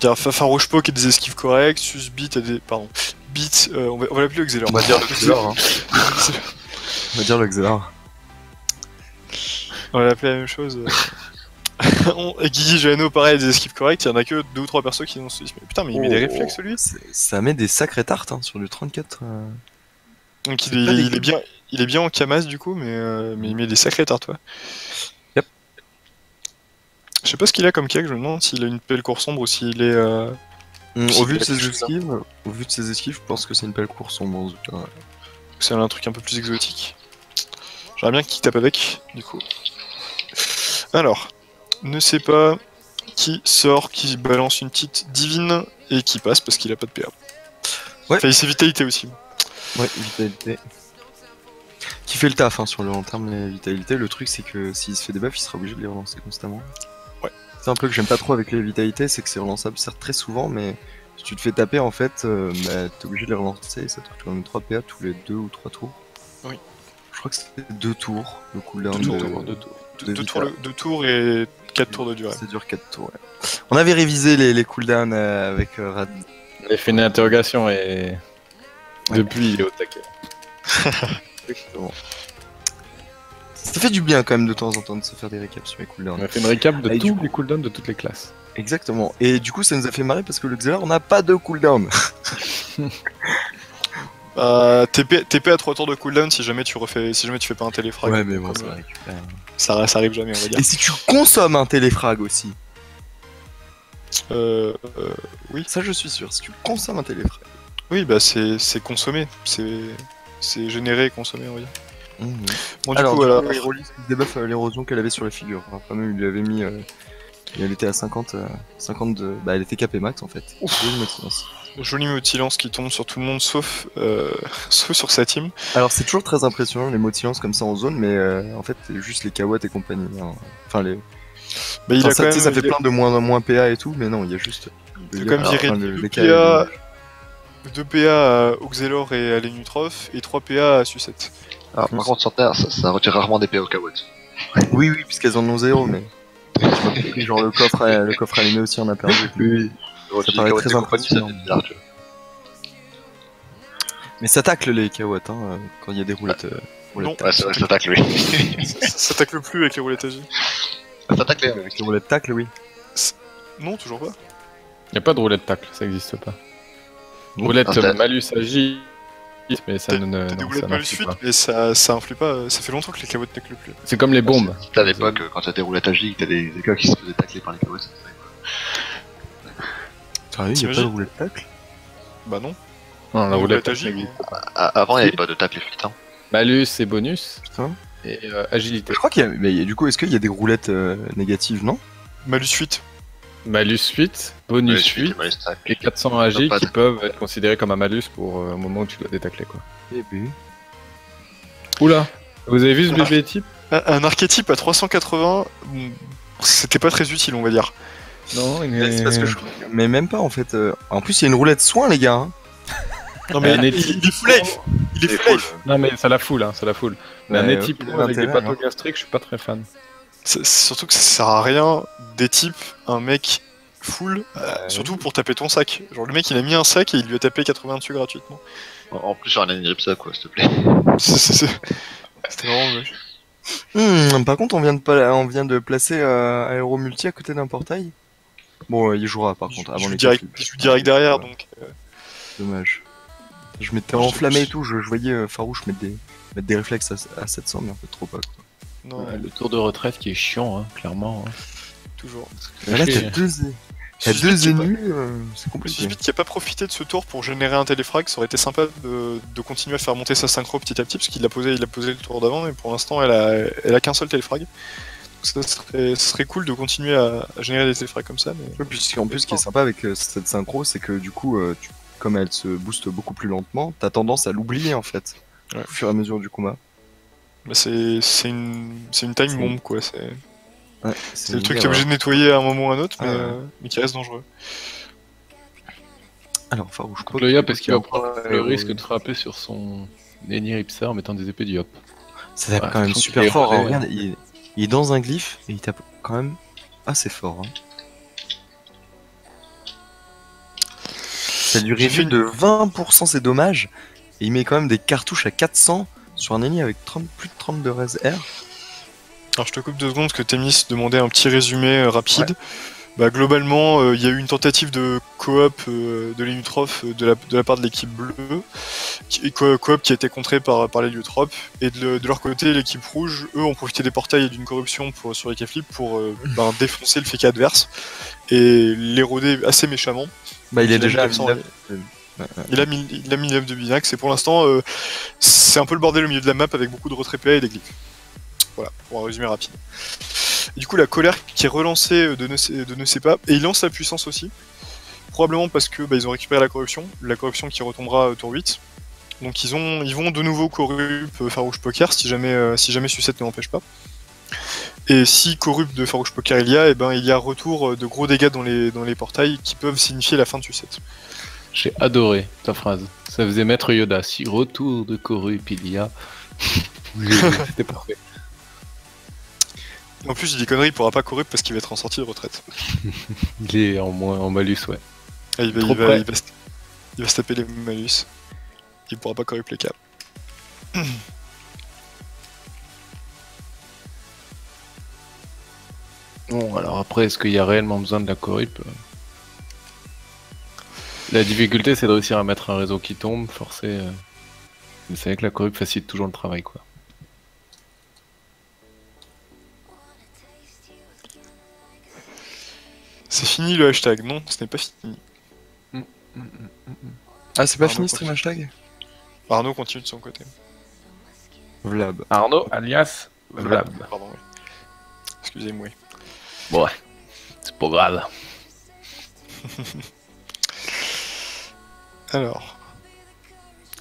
Il y a Fafarouche Po qui a des esquives correctes, Susbit a des. Pardon. Beat, on va l'appeler Xeler. On va dire le Xeler, hein. On va dire le Xeler. On va l'appeler la même chose. Et Guigui Jano, pareil, des esquives correctes, il y en a que 2 ou 3 persos qui ont sous-estimé. Putain, mais il met des réflexes lui. Ça met des sacrées tartes sur du 34. Donc C'est pas dégueu. il est bien en Kamas du coup, mais il met des sacrées tartes, ouais. Yep. Je sais pas ce qu'il a comme cake, je me demande s'il a une pelle cour sombre ou s'il est. Au vu de c'est ses esquives, je pense que c'est une belle course sombre en tout cas. C'est un truc un peu plus exotique. J'aimerais bien qu'il tape avec, du coup. Alors, ne sait pas qui sort, qui balance une petite divine et qui passe parce qu'il a pas de PA. Ouais. Enfin, il sait vitalité aussi. Ouais, vitalité. Qui fait le taf sur le long terme, les vitalités. Le truc, c'est que s'il se fait des buffs, il sera obligé de les relancer constamment. Ouais. C'est un peu que j'aime pas trop avec les vitalités, c'est que c'est relançable certes très souvent, mais si tu te fais taper en fait, t'es obligé de les relancer, ça te coûte quand même 3 PA tous les 2 ou 3 tours. Oui. Je crois que c'était 2 tours le cooldown. 2 tours, de- d'accord, de Deux tours et 4 tours de durée. Ça dure 4 tours, ouais. On avait révisé les cooldowns avec Rad. On a fait une interrogation et. Depuis, il est au taquet. Exactement. Ça fait du bien quand même de temps en temps de se faire des récaps sur les cooldowns. On a fait une récap de Et du tous les cooldowns de toutes les classes. Exactement. Et du coup, ça nous a fait marrer parce que le Xeler, on n'a pas de cooldown. TP à 3 tours de cooldown si jamais tu fais pas un téléfrag. Ouais, mais bon, Comme, ça récupère. ça arrive jamais, on va dire. Et si tu consommes un téléfrag aussi, Oui. ça je suis sûr, si tu consommes un téléfrag. Oui, bah c'est consommé. C'est généré et consommé, on va dire. Bon, du Alors, coup, voilà. il relit des buffs à l'érosion qu'elle avait sur la figure. Enfin, même, il lui avait mis. Et elle était à 50 de. Bah, elle était capée max en fait. Joli motilance. Joli motilance qui tombe sur tout le monde sauf, sauf sur sa team. Alors, c'est toujours très impressionnant les motilances comme ça en zone, mais en fait, c'est juste les Kawat et compagnie. Hein. Enfin, les. Bah, il Enfin, a ça, quand tu sais, même, ça fait plein de moins PA et tout, mais non, il y a juste. il a quand même viré les 2 KA et les- PA, 2 PA à Oxelor et à Lenutrov et 3 PA à Sucette. Ah, par contre, Centenaire, ça retire rarement des PA au Kawat. Oui, puisqu'elles en ont 0, mais. Genre le coffre allumé aussi en a perdu. Oui. Ça paraît très impressionnant. Ça fait bizarre, tu vois. Mais ça tacle les Kawat quand il y a des roulettes. Non. Ouais, c'est vrai que ça tacle, oui. Ça tacle plus avec les roulettes AJ. Ça tacle, oui. Avec les roulettes tacle, oui. Non, toujours pas. Y a pas de roulette tacle, ça existe pas. Roulette Ah, t'as- malus agit, mais ça T'as ne. des non, roulettes ça mal n'influe suite, pas. mais ça influe pas. Ça fait longtemps que les Kawat taclent plus. C'est comme les bombes. C'était à l'époque, quand t'as des roulettes agiles, t'as des gars qui se faisaient tacler par les Kawat. Sérieux, il y a pas de T'imagines roulette tacle Bah non. Non, la Les roulette roulettes tacle AJ, existe. Avant, il n'y avait pas de tacle effect. Hein. Malus et bonus, Putain. et agilité. Je crois qu'il y a. Mais du coup, est-ce qu'il y a des roulettes négatives, non? Malus 8. Malus 8, bonus 8 malus tacle. et 400 agi Pas qui de- peuvent être considérés comme un malus pour au moment où tu dois détacler quoi. Eh ben. Oula, vous avez vu ce bébé type? Un archétype à 380, c'était pas très utile, on va dire. Non, il C'est parce que je. Mais même pas en fait. En plus, il y a une roulette soin, les gars. Non mais Un il éthique. est full life. Il est full life. Non mais ça la foule, ça la foule. Mais un Ouais, étype il a avec des l'intérêt, pathos gastriques, je suis pas très fan. Surtout que ça sert à rien des types un mec full, surtout pour taper ton sac. Genre le mec il a mis un sac et il lui a tapé 80 dessus gratuitement. En plus, j'ai un Aniripsa, quoi, s'il te plaît. C'était vraiment moche. Par contre, on vient de placer Aéro Multi à côté d'un portail. Bon, il jouera par contre avant Je les joue direct derrière donc. Dommage. Je m'étais enflammé et tout, je voyais Farouche mettre des réflexes à 700, mais en fait trop pas quoi. Non, Ouais, le tour de retraite qui est chiant, hein, clairement. Hein. toujours. Mais là, Caché, t'as deux Suspect ennemis, c'est compliqué. Suspect qui a pas profité de ce tour pour générer un téléfrag, ça aurait été sympa de continuer à faire monter sa synchro petit à petit, parce qu'il a posé le tour d'avant, mais pour l'instant elle a qu'un seul téléfrag. Donc ça serait cool de continuer à générer des téléfrags comme ça. Mais... Ouais, puisqu'en plus, ce qui est sympa avec cette synchro, c'est que du coup, comme elle se booste beaucoup plus lentement, t'as tendance à l'oublier en fait, Ouais. au fur et à mesure du combat. Bah, c'est une time bomb quoi, Ouais, c'est le truc que t'es obligé de nettoyer à un moment ou à un autre, mais qui reste dangereux. Alors, Farouche, Donc le Yop, est-ce qu'il va prendre le risque de frapper sur son Aniripsa en mettant des épées du Yop? Ça tape Ouais, quand même je trouve super qu'il est fort. Hein. relais, Regarde, il est dans un glyphe et il tape quand même assez fort. Hein. Ça lui réduit de 20% ses dommages et il met quand même des cartouches à 400 sur un ennemi avec plus de 30 de res R. Alors je te coupe 2 secondes parce que Témis demandait un petit résumé rapide. Bah, globalement, il y a eu une tentative de coop de l'Eliotropes de la part de l'équipe bleue, coop qui a été contrée par l'Eliotropes, et de leur côté, l'équipe rouge, eux, ont profité des portails et d'une corruption sur les K-Flip pour défoncer le FK adverse et l'éroder assez méchamment. Bah, il est Il a déjà à 1900, 1900. Il a mis 9 de binax, et pour l'instant, c'est un peu le bordel au milieu de la map avec beaucoup de retrait PA et des glyphes. Voilà, pour un résumé rapide. Et du coup, la colère qui est relancée de ne sait pas, et il lance la puissance aussi, probablement parce que ils ont récupéré la corruption qui retombera tour 8. Donc ils vont de nouveau corrupt Farouche Poker si jamais Sucette ne l'empêche pas. Et si corrupt de Farouche Poker il y a retour de gros dégâts dans les portails qui peuvent signifier la fin de Sucette. J'ai adoré ta phrase. Ça faisait Maître Yoda. Si retour de Corrupt il y a. C'était parfait. En plus, il dit conneries, il pourra pas corrupt parce qu'il va être en sortie de retraite. Il est en malus, ouais. Ah, il Trop va près. se taper les malus. Il pourra pas corrupt les câbles. Bon, alors après, est-ce qu'il y a réellement besoin de la corrup? La difficulté, c'est de réussir à mettre un réseau qui tombe, forcer. Mais c'est vrai que la corrup facilite toujours le travail, quoi. C'est fini le hashtag, non, ce n'est pas fini. Ah, c'est pas Arnaud fini stream hashtag Arnaud continue de son côté. Vlab. Arnaud, alias Vlab. Pardon, oui. Excusez-moi. Bon, ouais. C'est pas grave. Alors.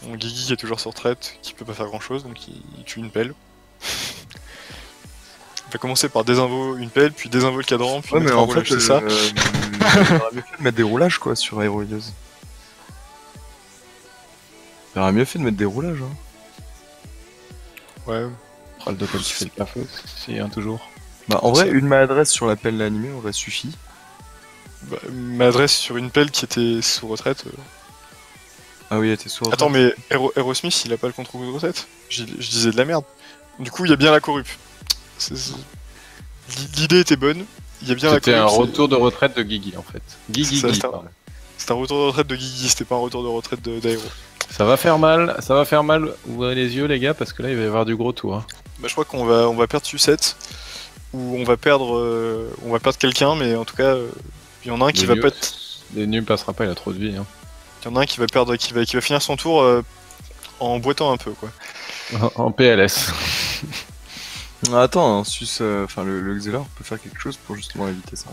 Bon, Guigui qui est toujours sur retraite, qui peut pas faire grand chose, donc il tue une pelle. On va commencer par désinvo une pelle, puis désinvo le cadran, puis Ouais, mais mettre un en roulage, fait, c'est ça. il aurait mieux fait de mettre des roulages quoi sur Aéroïdeuse. Il aurait mieux fait de mettre des roulages. Hein. Ouais. Le doppel qui fait le taf, si, hein, toujours. Bah, en vrai, une maladresse sur la pelle animée aurait suffi. Bah, m'adresse sur une pelle qui était sous retraite. Ah oui, elle était sourde. Attends, mais Aerosmith, il a pas le contre-coup de retraite? Je disais de la merde. Du coup, il y a bien la corrup. L'idée était bonne. Il y a bien la C'était corrup. un retour de retraite de Guigui, en fait. Guigui, C'est ça, pardon. C'était un retour de retraite de Guigui, c'était pas un retour de retraite d'Aéro. Ça va faire mal. Ouvrez les yeux, les gars, parce que là, il va y avoir du gros tour. Hein. Bah, je crois qu'on va perdre Sucette, ou on va perdre quelqu'un, mais en tout cas, il y en a un qui va pas être. Les nuls passera pas, il a trop de vie. Hein. Il y en a un qui va perdre, qui va finir son tour en boitant un peu, quoi. En PLS. Ah, attends, enfin le Xelor peut faire quelque chose pour justement éviter ça.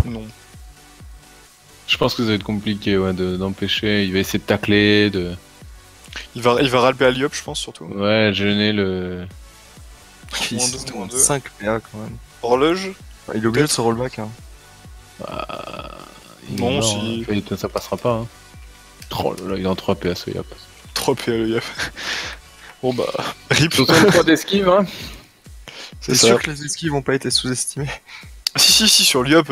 Non. Je pense que ça va être compliqué ouais, d'empêcher. Il va essayer de tacler, de. Il va ralper à Liop, je pense, surtout. Ouais, gêner le. Il -2, se -2. 5 PA quand même. Horloge. Enfin, il est obligé de se rollback. Hein. Il Non, est mort, si- hein. Ça passera pas. Hein. Oh là là, il est en 3 PA ce Yop. 3 PA le Yop. Bon bah, rip. 63 d'esquive, hein. C'est ça. sûr que les esquives vont pas été sous-estimées. Si, sur l'IOP,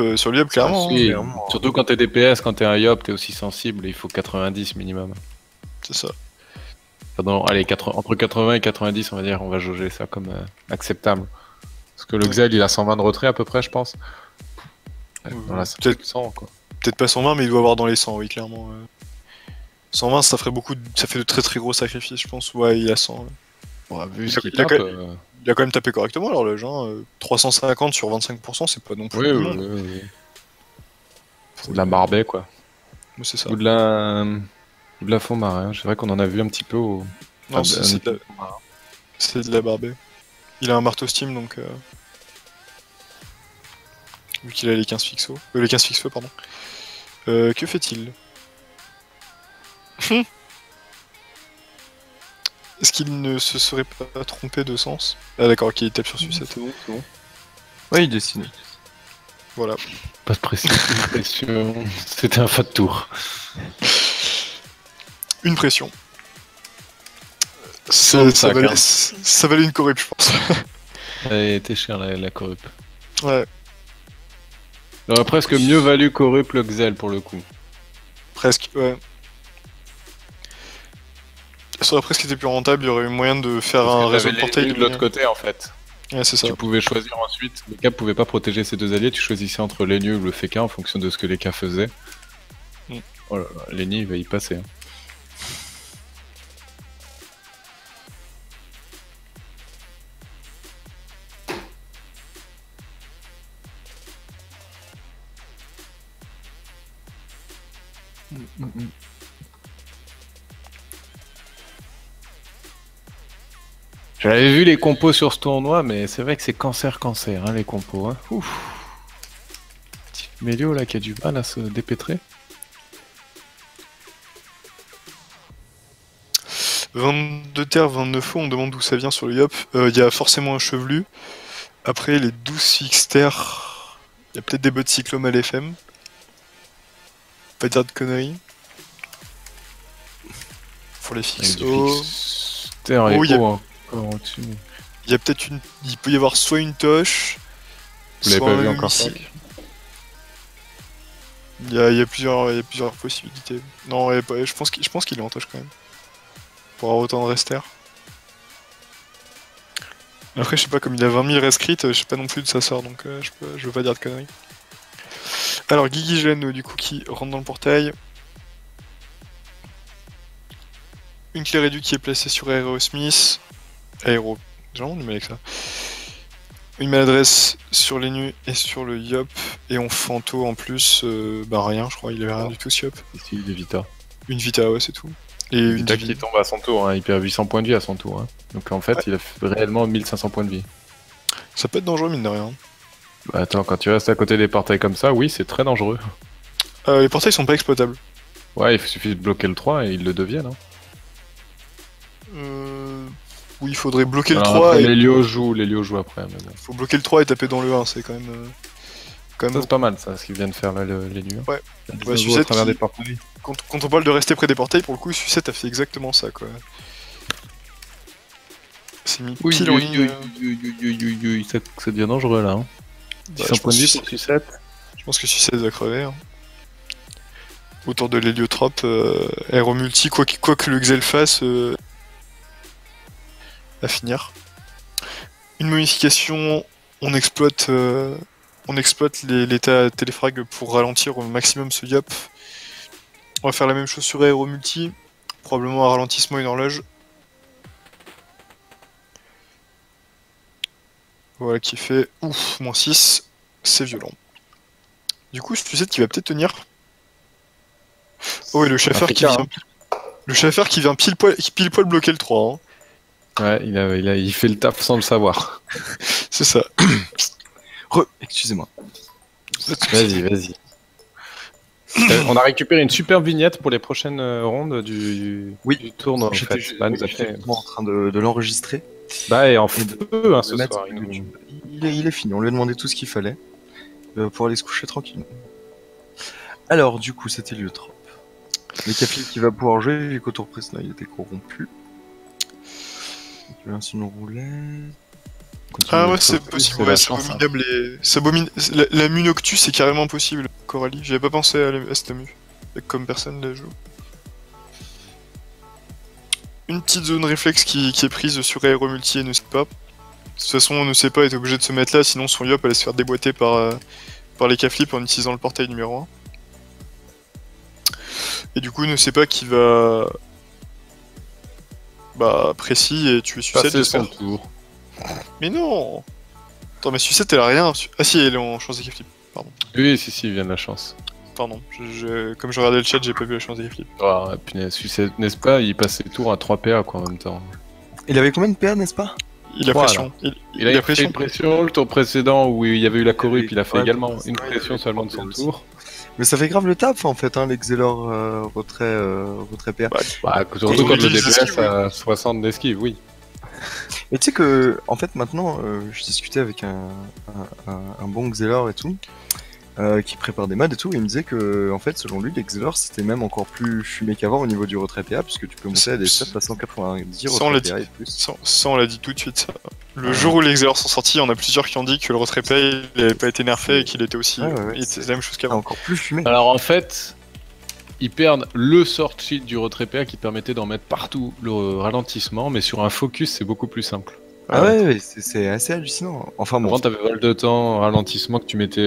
clairement. Oui, clairement. surtout quand t'es DPS, quand t'es un Yop, t'es aussi sensible, il faut 90 minimum. C'est ça. Pardon, allez, entre 80 et 90, on va dire, on va jauger ça comme acceptable. Parce que le Xel, il a 120 de retrait à peu près, je pense. Dans la Peut-être 100, quoi. peut-être pas 120, mais il doit avoir dans les 100, oui, clairement. 120, ça ferait ça fait de très très gros sacrifices, je pense. Ouais, il a 100. Bon, vu Il ce a- qu'il il a tape, quand Il a quand même tapé correctement, alors le genre 350 sur 25%, c'est pas non plus oui, tout le oui, monde. oui, oui. C'est de la barbée, quoi. Mais c'est ça. Ou de la fond marin. C'est vrai qu'on en a vu un petit peu au. Non, Ah, c'est de la barbée. Il a un marteau Steam, donc... Vu qu'il a les 15 fixos. Les 15 fixes feu, pardon. Que fait-il? Est-ce qu'il ne se serait pas trompé de sens? Ah d'accord, ok, il tape sur sucette. Ouais, il dessine. Voilà. Pas de pression. C'était un fat tour. Une pression. Comme ça, Ça valait une corrup, je pense. Elle était chère la corrup. Ouais, Il aurait presque mieux valu corrup le Xel pour le coup. presque, ouais. Ça aurait presque été plus rentable, il y aurait eu moyen de faire Parce un que réseau t'avais de portail les de de l'autre côté en fait. Ouais, c'est ça. Tu pouvais choisir ensuite. Les cas pouvaient pas protéger ses deux alliés, tu choisissais entre Lenny ou le Feka en fonction de ce que les cas faisaient. Mm. Oh là là, Lenny il va y passer. Hein. J'avais vu les compos sur ce tournoi, mais c'est vrai que c'est cancer, hein, les compos. Hein. Ouf. Petit Mélio là qui a du mal à se dépêtrer. 22 terres, 29 faux, on demande d'où ça vient sur le Yop. Il y a forcément un chevelu. Après, les 12 fixes terres, il y a peut-être des bots cyclomes à l'FM. Pas dire de conneries. Pour les fixes Avec du O. fixe terre et Oh, il y a- eau encore au-dessus. Il y a peut-être une. Il peut y avoir soit une toche. Vous l'avez soit pas vu un encore missile. ça. Il y a plusieurs possibilités. Non, je pense qu'il est en toche quand même. Pour avoir autant de rester. Après, je sais pas, comme il a 20 000 rescrits, je sais pas non plus de sa sœur, donc je veux pas dire de conneries. Alors, Guigui Geno, du coup, qui rentre dans le portail. Une clé réduite qui est placée sur Aerosmith. Aéro. J'ai vraiment du mal avec ça. Une maladresse sur les nus et sur le Yop. Et on Fanto en plus, bah rien, je crois, il avait rien du tout ce Yop. Ici, il est Vita. Une Vita, ouais, c'est tout. Et une Vita qui Divi. tombe à son tour, hein. Il perd 800 points de vie à son tour. Hein. Donc en fait, Ouais. il a fait réellement 1500 points de vie. Ça peut être dangereux, mine de rien. Bah attends, quand tu restes à côté des portails comme ça, oui, c'est très dangereux. Les portails sont pas exploitables. Ouais, il suffit de bloquer le 3 et ils le deviennent. Hein. Oui, il faudrait bloquer le Alors, 3 après, et... L'Helio joue après. Mais bon. Faut bloquer le 3 et taper dans le 1, c'est quand même... Ça c'est pas mal ça, ce qu'ils viennent faire là, les nuits. Ouais. Ouais, à Sucette travers qui- des portails. Quand on parle de rester près des portails, pour le coup, Sucette a fait exactement ça, quoi. C'est mis Oui, pile en ligne... ça devient dangereux là. Hein. Bah, 600 je points de vie pense- pour Sucette. Je pense que Sucette va crever. Hein. Autour de l'héliotrope, Aero Multi, quoi que le Xel fasse, à finir. Une modification, on exploite l'état téléfrag pour ralentir au maximum ce Yop. On va faire la même chose sur Aero Multi, probablement un ralentissement, une horloge. Voilà qui fait ouf, moins 6, c'est violent. Du coup, tu sais qu'il va peut-être tenir. Oh, et le chauffeur qui Africain, vient. Le chauffeur qui vient pile poil bloquer le 3. Hein. Ouais, il fait le taf sans le savoir. C'est ça. Excusez-moi. Vas-y. On a récupéré une super vignette pour les prochaines rondes du tournoi. En J'étais fait. Bah, nous a fait- justement en train de l'enregistrer. Bah, et en feu hein, ce Le mettre soir. sur YouTube. Il est fini, on lui a demandé tout ce qu'il fallait pour aller se coucher tranquillement. Alors, du coup, c'était l'Eutrope. Les Capil qui va pouvoir jouer, vu qu'au tour précédent il était corrompu. Donc, il lance une roulette. Continue Ah de ouais, c'est focus, possible, c'est ouais, la c'est chance, hein. abominable et... La mu Noctus, c'est carrément possible, Coralie. J'avais pas pensé à cette mu. Comme personne la joue. Une petite zone réflexe qui est prise sur Aéromulti et ne sait pas. De toute façon, on ne sait pas, est obligé de se mettre là, sinon son Yop allait se faire déboîter par les K-Flip en utilisant le portail numéro 1. Et du coup, ne sait pas qui va... Bah, précis et tuer Sucette, Passer son j'espère. tour. Mais non. Attends, mais Sucette, elle a rien. Ah si, elle est en chance des K-Flip. Oui, si, il vient de la chance. Pardon, comme je regardais le chat, j'ai pas vu la chance des K-Flip. Ah, punaise, Sucette, n'est-ce pas, il passait le tour à 3 PA quoi en même temps. Il avait combien de PA, n'est-ce pas? Il a Voilà. pression. Il a fait pression. une pression, le tour précédent où il y avait eu la corrupe, il a fait Ouais, également c'est une vrai, pression il avait seulement de fait son aussi. tour. Mais ça fait grave le taf en fait, hein, les Xelor retrait PA. Bah, surtout Quand on quand le utilise DPS l'esquive, a 60 d'esquive, oui. Mais tu sais que, en fait, maintenant, je discutais avec un bon Xelor et tout, qui prépare des mods et tout, et il me disait que, en fait, selon lui, les Xelor c'était même encore plus fumé qu'avant au niveau du retrait PA, puisque tu peux monter à des stats à 190 Ça, on l'a retrait PA et plus. Ça, on l'a dit tout de suite. Ça. Le jour où les Xelor sont sortis, on a plusieurs qui ont dit que le retrait pay il avait pas été nerfé et qu'il était aussi. Ouais, il était la même chose Ah, qu'avant. encore plus fumé. Alors en fait, ils perdent le sort sheet du retrait PA qui permettait d'en mettre partout le ralentissement, mais sur un focus c'est beaucoup plus simple. Ah ouais, c'est assez hallucinant. Enfin bon, Avant t'avais vol de temps, ralentissement que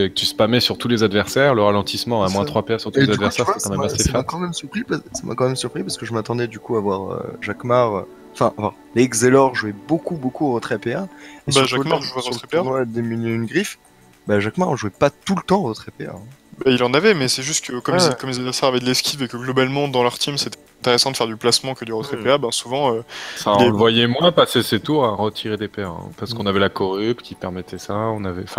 tu spammais sur tous les adversaires, le ralentissement à C'est moins ça. 3 PA sur tous et les du coup, tu adversaires vois, c'était quand même assez ça m'a fat. quand même surpris, ça m'a quand même surpris parce que je m'attendais du coup à voir Jacquemart, enfin, les Xelor jouaient beaucoup au retrait PA. Et Bah, sur le Jacquemart tournoi- jouait au sur le retrait PA. tournoi des millions une griffe, bah Jacquemart jouait pas tout le temps au retrait PA. hein. Bah, il en avait, mais c'est juste que comme, Ouais. comme les adversaires avaient de l'esquive et que globalement dans leur team c'était intéressant de faire du placement que du retrait PA, bah souvent. Ça, on le voyait moins passer ses tours à retirer des PA, hein, parce qu'on avait la corrupe qui permettait ça,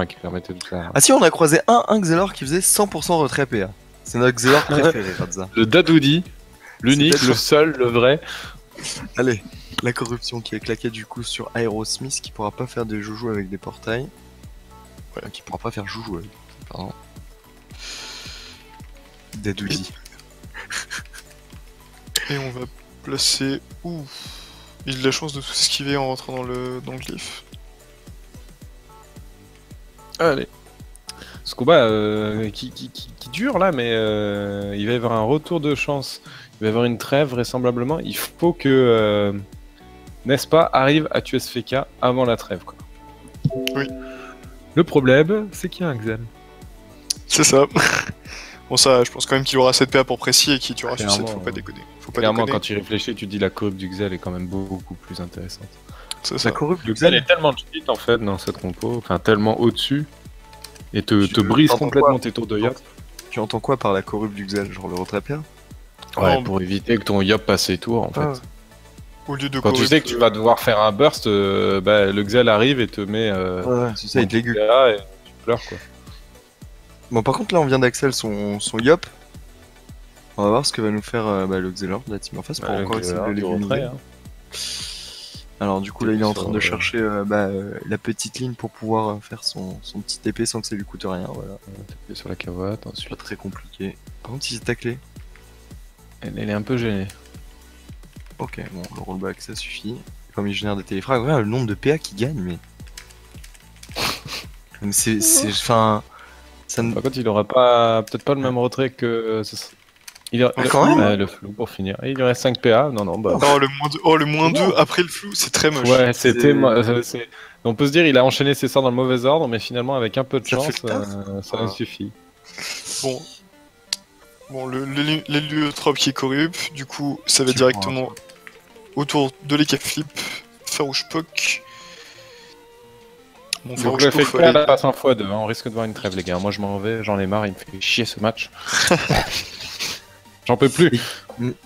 qui permettait de faire... Ah si, on a croisé un Xelor qui faisait 100% retrait PA. C'est notre Xelor préféré, Radza. Le Dadoudi, l'unique, C'est le seul, le vrai. Allez, la corruption qui est claquée du coup sur Aerosmith qui pourra pas faire des joujou avec des portails. Ouais, qui pourra pas faire joujou avec. Pardon. Dadoudi. Et on va placer. Ouh. Il a de la chance de tout esquiver en rentrant dans le glyphe. Allez. Ce combat qui dure là, mais il va y avoir un retour de chance. Il va y avoir une trêve vraisemblablement. Il faut que Nespa arrive à tuer SFK avant la trêve. Quoi. Oui. Le problème, c'est qu'il y a un Xen. C'est ça. Bon, ça, je pense quand même qu'il aura 7 PA pour précis et qu'il tuera Clairement, Sucette, faut pas déconner. Faut pas Clairement, déconner. quand tu y réfléchis, tu te dis la corrupte du Xel est quand même beaucoup plus intéressante. C'est ça. La corrupte du Le Xel Xel. est tellement cheat en fait dans cette compo, enfin tellement au-dessus, et te brise t'entends complètement quoi tes tours de Yop. Tu entends quoi par la corrupte du Xel? Genre le retrait PA? Ouais, Non, pour éviter que ton Yop passe ses tours en fait. Ah. Au lieu de Quand tu sais que tu vas devoir faire un burst, le Xel arrive et te met. Ouais, c'est ça, il te l'aigu. Et tu pleures quoi. Bon, par contre, là, on vient d'Axel son Yop. On va voir ce que va nous faire le Xelor de la team en face pour encore essayer de l'éliminer. hein. Alors, du coup, là, il est en train de Sur, chercher la petite ligne pour pouvoir faire son petit épée sans que ça lui coûte rien. Voilà, Taper sur la cavotte, c'est pas ensuite. très compliqué. Par contre, il s'est taclé. Elle est un peu gênée. Ok, bon, le rollback ça suffit. Comme il génère des téléfrags, regarde le nombre de PA qu'il gagne, mais. Mais c'est. Enfin. Ça ne. Par contre, il aura pas, peut-être pas le même retrait que. Il a, quand même le flou pour finir. Et il lui reste 5 PA. Non, bah. Oh, le moins 2 après le flou, c'est très moche. Ouais, on peut se dire il a enchaîné ses sorts dans le mauvais ordre, mais finalement avec un peu de Ça chance, fait le taf. ça suffit. Bon, l'héliotrope qui est corrupt, du coup, ça va Tu directement autour de l'Ekaflip, Farouche Poc. Bon, Donc Farouche le Poc, fait que passe un x2, on risque de voir une trêve les gars. Moi je m'en vais, j'en ai marre, il me fait chier ce match. J'en peux plus.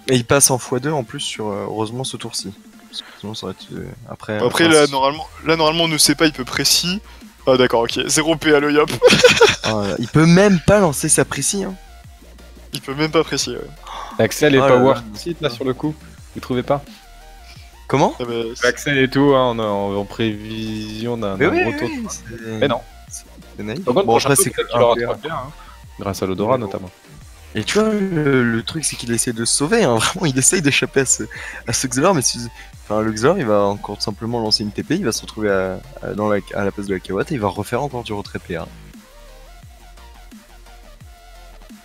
Et il passe en x2 en plus sur heureusement ce tour-ci. Parce que sinon ça aurait été. Après là, normalement, on ne sait pas, il peut précis. Ah, d'accord, ok. 0 PA le Yop. il peut même pas lancer sa précis. Hein. Il peut même pas précis, ouais. Axel est Oh là pas là. worth it là sur le coup. Vous trouvez pas? Comment? Ah, bah, Axel et tout, hein, en prévision d'un Mais oui, gros tour. oui, Mais non. c'est naïf. Par contre, Bon, prochain après, tour, c'est peut-être que qu'il aura un PA. 3 PA, hein, grâce à l'odorat Ouais, bon. notamment. Et tu vois, le truc, c'est qu'il essaie de se sauver, hein. Vraiment, il essaye d'échapper à ce Xelor, mais enfin, le Xelor, il va encore simplement lancer une TP, il va se retrouver à la place de la Kawatt et il va refaire encore du retrait PA.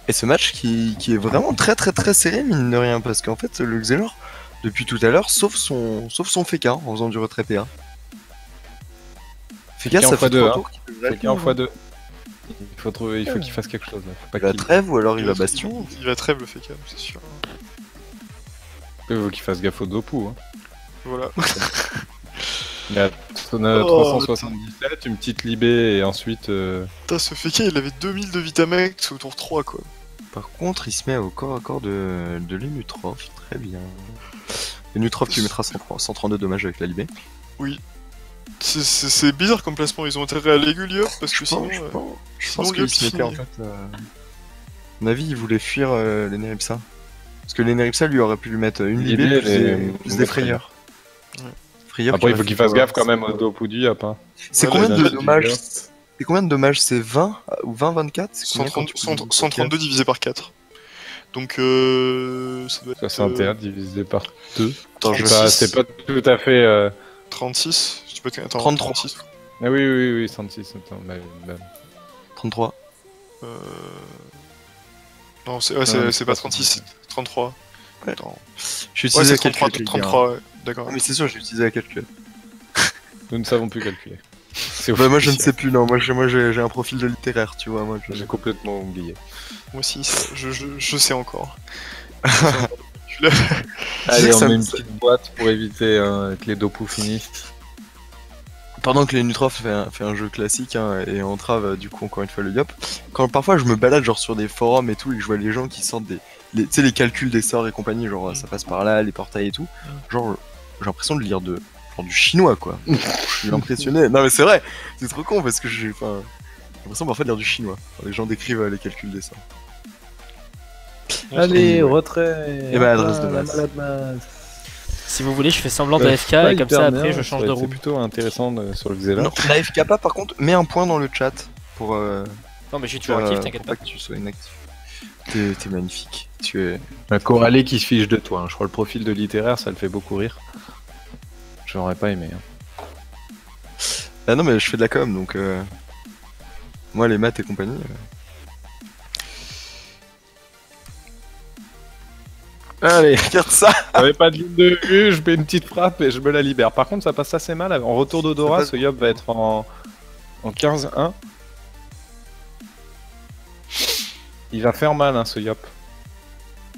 Et ce match qui est vraiment très très très serré, mine de rien, parce qu'en fait, le Xelor, depuis tout à l'heure, sauf son Feka en faisant du retrait PA. Feka, ça fait 3 tours qu'il peut Feka en x2. Il faut qu'il fasse quelque chose là. Faut pas il va qu'il trêve ou alors il va bastion. Il va trêve le Feka, c'est sûr. faut qu'il fasse gaffe au Dopu. Hein. Voilà. Il a 377, une petite libé et ensuite. Putain, ce Feka il avait 2000 de Vitamax au tour 3 quoi. Par contre, il se met au corps à corps de l'Enutrov, très bien. L'Enutrov qui mettra 132 dommages avec la libé. Oui. C'est bizarre comme placement, ils ont intérêt à l'Eguliop parce que sinon. Je pense qu'il se mettait en fait. À mon avis, il voulait fuir les Neripsa. Parce que les Neripsa lui aurait pu lui mettre une libé plus des frayeurs. Ouais. Après, il faut qu'il fasse gaffe quand même au Dopu du Yap. Hein. C'est Voilà, combien de dommages? C'est combien de dommages? C'est 20 ou 20-24? 132 divisé par 4. Donc ça doit être. 61 divisé par 2. Attends, C'est pas tout à fait. 36. Tu peux... Attends, 33. 36. Ah oui, 36. Attends, 33. Non, c'est c'est pas pas 36, c'est 33. Ouais. Attends. J'ai Ouais, utilisé c'est la calculette. 33, ouais. D'accord. Ah, mais c'est sûr, j'ai utilisé la calculette. Nous ne savons plus calculer. C'est Bah, moi je ne officiel. sais plus, non. Moi j'ai un profil de littéraire, tu vois. Moi, J'ai complètement oublié. Moi aussi, je sais encore. Allez, que on ça met me- une petite boîte pour éviter que les Dopu finissent. Pendant que les Nutrof fait un jeu classique hein, et entrave du coup encore une fois le Yop, quand parfois je me balade genre sur des forums et tout et que je vois les gens qui sortent tu sais les calculs des sorts et compagnie, genre ça passe par là, les portails et tout, genre j'ai l'impression de lire du chinois quoi. Je suis impressionné. Non mais c'est vrai, c'est trop con parce que j'ai l'impression parfois de lire du chinois. Quand les gens décrivent les calculs des sorts. Allez, retrait. Et bah, adresse de la masse. malade masse. Si vous voulez, je fais semblant de Ouais, AFK pas et comme hyper ça après bien, je change Ouais, de c'est room. plutôt intéressant sur le Xela. Non, la FKPA par contre met un point dans le chat pour Non, mais je suis toujours actif, t'inquiète pour pas. pas que tu sois inactif. T'es magnifique. Tu es. Un Coralie qui se fiche de toi. Hein. Je crois le profil de littéraire, ça le fait beaucoup rire. J'aurais pas aimé. Hein. Ah non mais je fais de la com donc moi les maths et compagnie. Allez, regarde ça. J'avais pas de ligne de vue, je mets une petite frappe et je me la libère. Par contre, ça passe assez mal. En retour d'Odora, passe- ce Yop va être en 15-1. Il va faire mal, hein, ce Yop.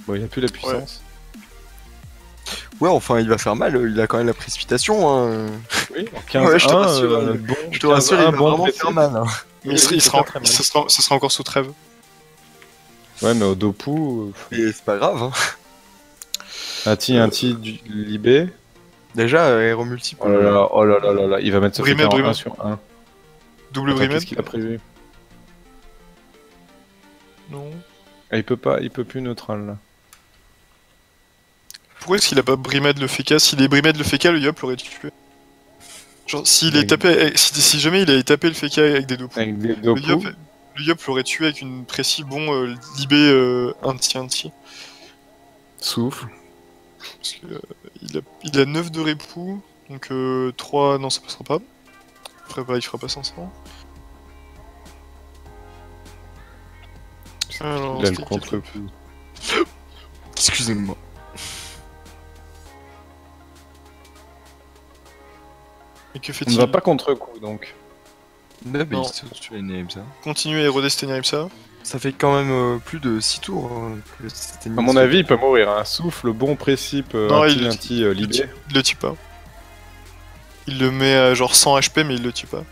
Bon, il a plus la puissance. Ouais enfin il va faire mal, il a quand même la précipitation hein. Oui, en 15-1, Ouais, je te rassure, bon, Je te rassure, il va 15-1, bon vraiment précis. faire mal. Hein. Mais Oui, il sera, très mal. ce sera encore sous trêve. Ouais, mais au Dopu, Et c'est pas grave hein. un T du Libé. Déjà héros multiple. Oh là là, il va mettre ce Brimette, Feka en Brimette. 1 sur 1. Double Attends, Brimette. qu'est-ce qu'il a prévu? Non. Ah, il peut plus neutral là. Pourquoi est-ce qu'il a pas Brimette le Feka? S'il est Brimette le Feka, le Yop l'aurait tué. Genre, s'il est Avec- tapé, si jamais il avait tapé le Feka avec des dopes, Avec des le Dopu. Yop l'aurait tué avec une précis libé anti. Souffle. Parce que il a 9 de répou, donc 3, non ça passera pas. Il fera pas 500. Alors, Il a le c'était contre-coup. Excusez-moi. Et que On fait-il? ne va pas contre-coup donc. Non, mais Non. il saute sur les names, ça. Continuer à redestiner ça. Ça fait quand même plus de 6 tours. Que cette À émission. mon avis, il peut mourir. Un souffle, bon précipe, Non, il- libé. Il le tue pas. Il le met à genre 100 HP, mais il le tue pas.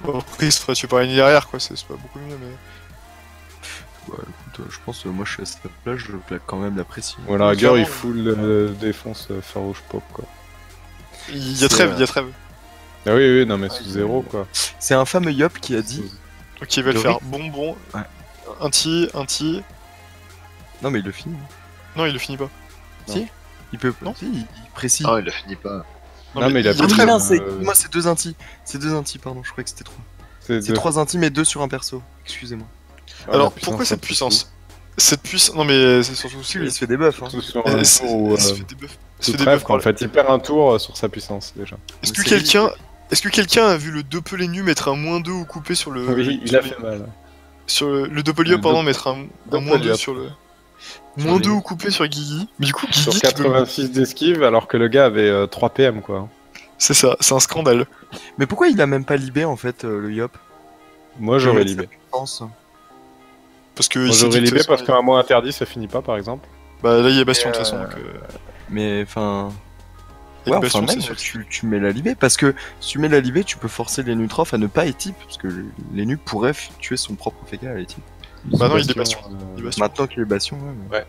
Bon, après, il se fera tuer par une derrière, quoi, c'est pas beaucoup mieux, mais. Bah, écoute, je pense, moi je suis à cette place, je plaque quand même l'apprécier. Ou à la rigueur, il Clairement. full défonce farouche pop quoi. Il y a trêve, il y a trêve. Ah oui, non mais sous zéro quoi. C'est un fameux Yop qui a dit. Ok, il va le De faire. Bonbon. Ouais. Un ti. Non, mais il le finit. Non, il le finit pas. Il peut. Non. Si, il précise. Ah, il le finit pas. Non, mais il a y Ah, plus mais de- non, c'est. euh, Moi, c'est 2 intis. C'est 2 intis, pardon, je croyais que c'était 3. C'est C'est 3 intis, mais 2 sur un perso. Excusez-moi. Ah, Alors, la puissance, pourquoi ça cette peut puissance? cette puissance. Non, mais c'est surtout. Il se fait des buffs. Hein. Tout sur Elle un se tour où, fait des buffs. Elle se tout fait des trêve, buffs quoi. par En fait, il perd un tour sur sa puissance déjà. Est-ce que C'est quelqu'un. Est-ce que quelqu'un a vu le Doppelenu mettre un -2 ou couper sur le. Oui, il sur a les- fait mal. Sur le Doppeliop, Le pardon, Dopp- mettre un -2 Doppeliop. sur le. Sur -2 les- ou coupé sur Guigui. Mais du coup, Sur Guigui. tu peux- 86 d'esquive, alors que le gars avait 3 PM, quoi. C'est ça, c'est un scandale. Mais pourquoi il a même pas libé en fait le Yop? Moi, j'aurais libé. Je pense. Parce que. Moi, il s'est j'aurais dit que libé de toute parce façon, qu'un mot interdit, ça finit pas, par exemple. Bah là, il y a Bastion de toute façon. euh, Donc, Mais enfin. avec Ouais, Bastion, enfin c'est même, sûr. tu mets la libé parce que si tu mets la libé, tu peux forcer les Nutrophes à ne pas étip parce que les nus pourraient tuer son propre Féga à étip. Bah non, il est Bastion, Bastion. Il est Bastion. Maintenant qu'il est Bastion, ouais. Mais...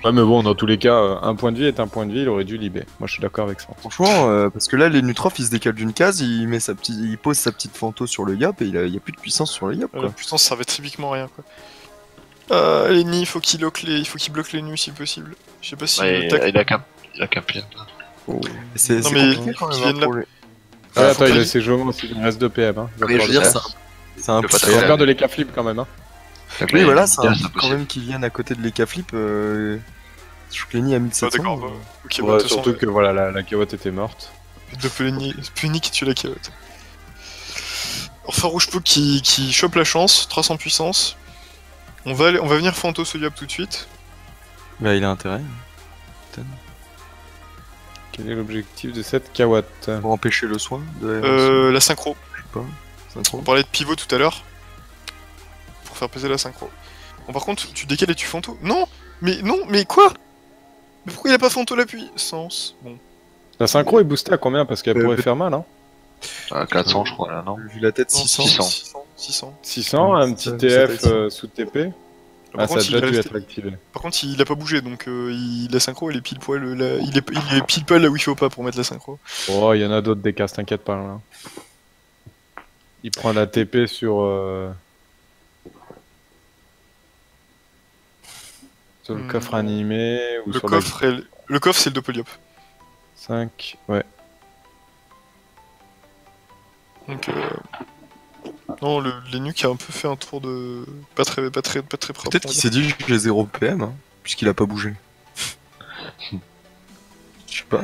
Ouais, mais bon, dans tous les cas, un point de vie est un point de vie, il aurait dû libé. Moi, je suis d'accord avec ça. Franchement, parce que là, les Nutrophes, il se décale d'une case, il pose sa petite fanto sur le Yop et il y a plus de puissance sur le Yop. La Quoi. puissance servait typiquement à rien, quoi. Les nids, il faut qu'il bloque les nus si possible. Je sais pas si. Ouais, le tac- il a qu'un PM. Et C'est Non, mais compliqué quand qu'ils même. viennent là. Pour lui. Ah, attends, faut il pas- a ses jaunes aussi, il reste 2 PM. Hein. Il va Mais je falloir veux dire, le ça. faire. C'est un Le peu. patron, Il va faire de l'écart flip quand même. Hein. Oui, voilà, c'est c'est un quand possible. même qu'ils viennent à côté de l'Eka Flip. Je crois que Lenny a 1700. Ah, d'accord, bah, ok, bah, Ouais, de toute façon, surtout que voilà, la carotte était morte. de Pelini qui tue la calotte. Enfin, Rouge-Pou qui chope la chance, 300 puissance. On va venir Fantos au Yop tout de suite. Bah, il a intérêt. Quel est l'objectif de cette Kawat? Pour empêcher le soin de La synchro. je sais pas. On parlait de pivot tout à l'heure. Pour faire peser la synchro. Bon, par contre, tu décales et tu Fanto. Non, mais quoi? Mais pourquoi il a pas Fanto la puissance? Bon. La synchro est boostée à combien? Parce qu'elle pourrait faire mal, hein. 400, je crois, là, non? Vu la tête, Non, 600. 600. 600, un petit Ça TF doit être sous TP. Par Ah, ça a contre, déjà il est dû resté- être activé. Par contre, il a pas bougé, donc la synchro, elle est pile poil, il est pile poil là où il faut pas pour mettre la synchro. Oh, il y en a d'autres des castes, t'inquiète pas là. Il prend la TP sur le Hmm. coffre animé ou Le sur coffre, c'est le Doppeliop. 5. Ouais. Donc, non, les nuques a un peu fait un tour de pas très propre. Peut-être on va qu'il dire. s'est dit que j'ai 0 PM, hein, puisqu'il a pas bougé. Je sais pas.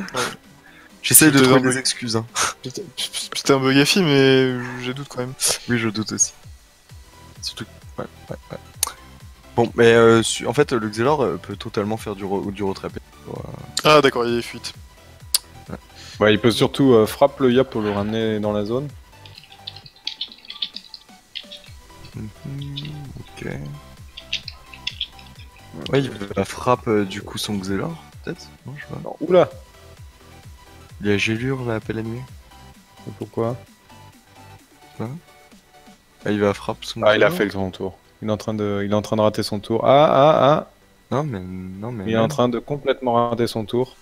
J'essaye de C'était trouver un bug. des excuses. Hein. C'était un bug à fille, mais j'ai doute quand même. Oui, je doute aussi. Surtout. Ouais. Bon, mais en fait, le Xelor peut totalement faire du retrap. Ah d'accord, il y a des fuites. Ouais, il peut surtout frappe le Yop pour le ramener dans la zone. Ok. Ouais, il va frappe du coup son Xelor, peut-être. Non, je sais pas. Non, oula. Il y a Gélure, là, appel animé. Pourquoi? Ah, il va frappe son Ah, il a Xelor. fait son tour. Il est en train de rater son tour. Ah. Non, mais. Il est en train de complètement rater son tour.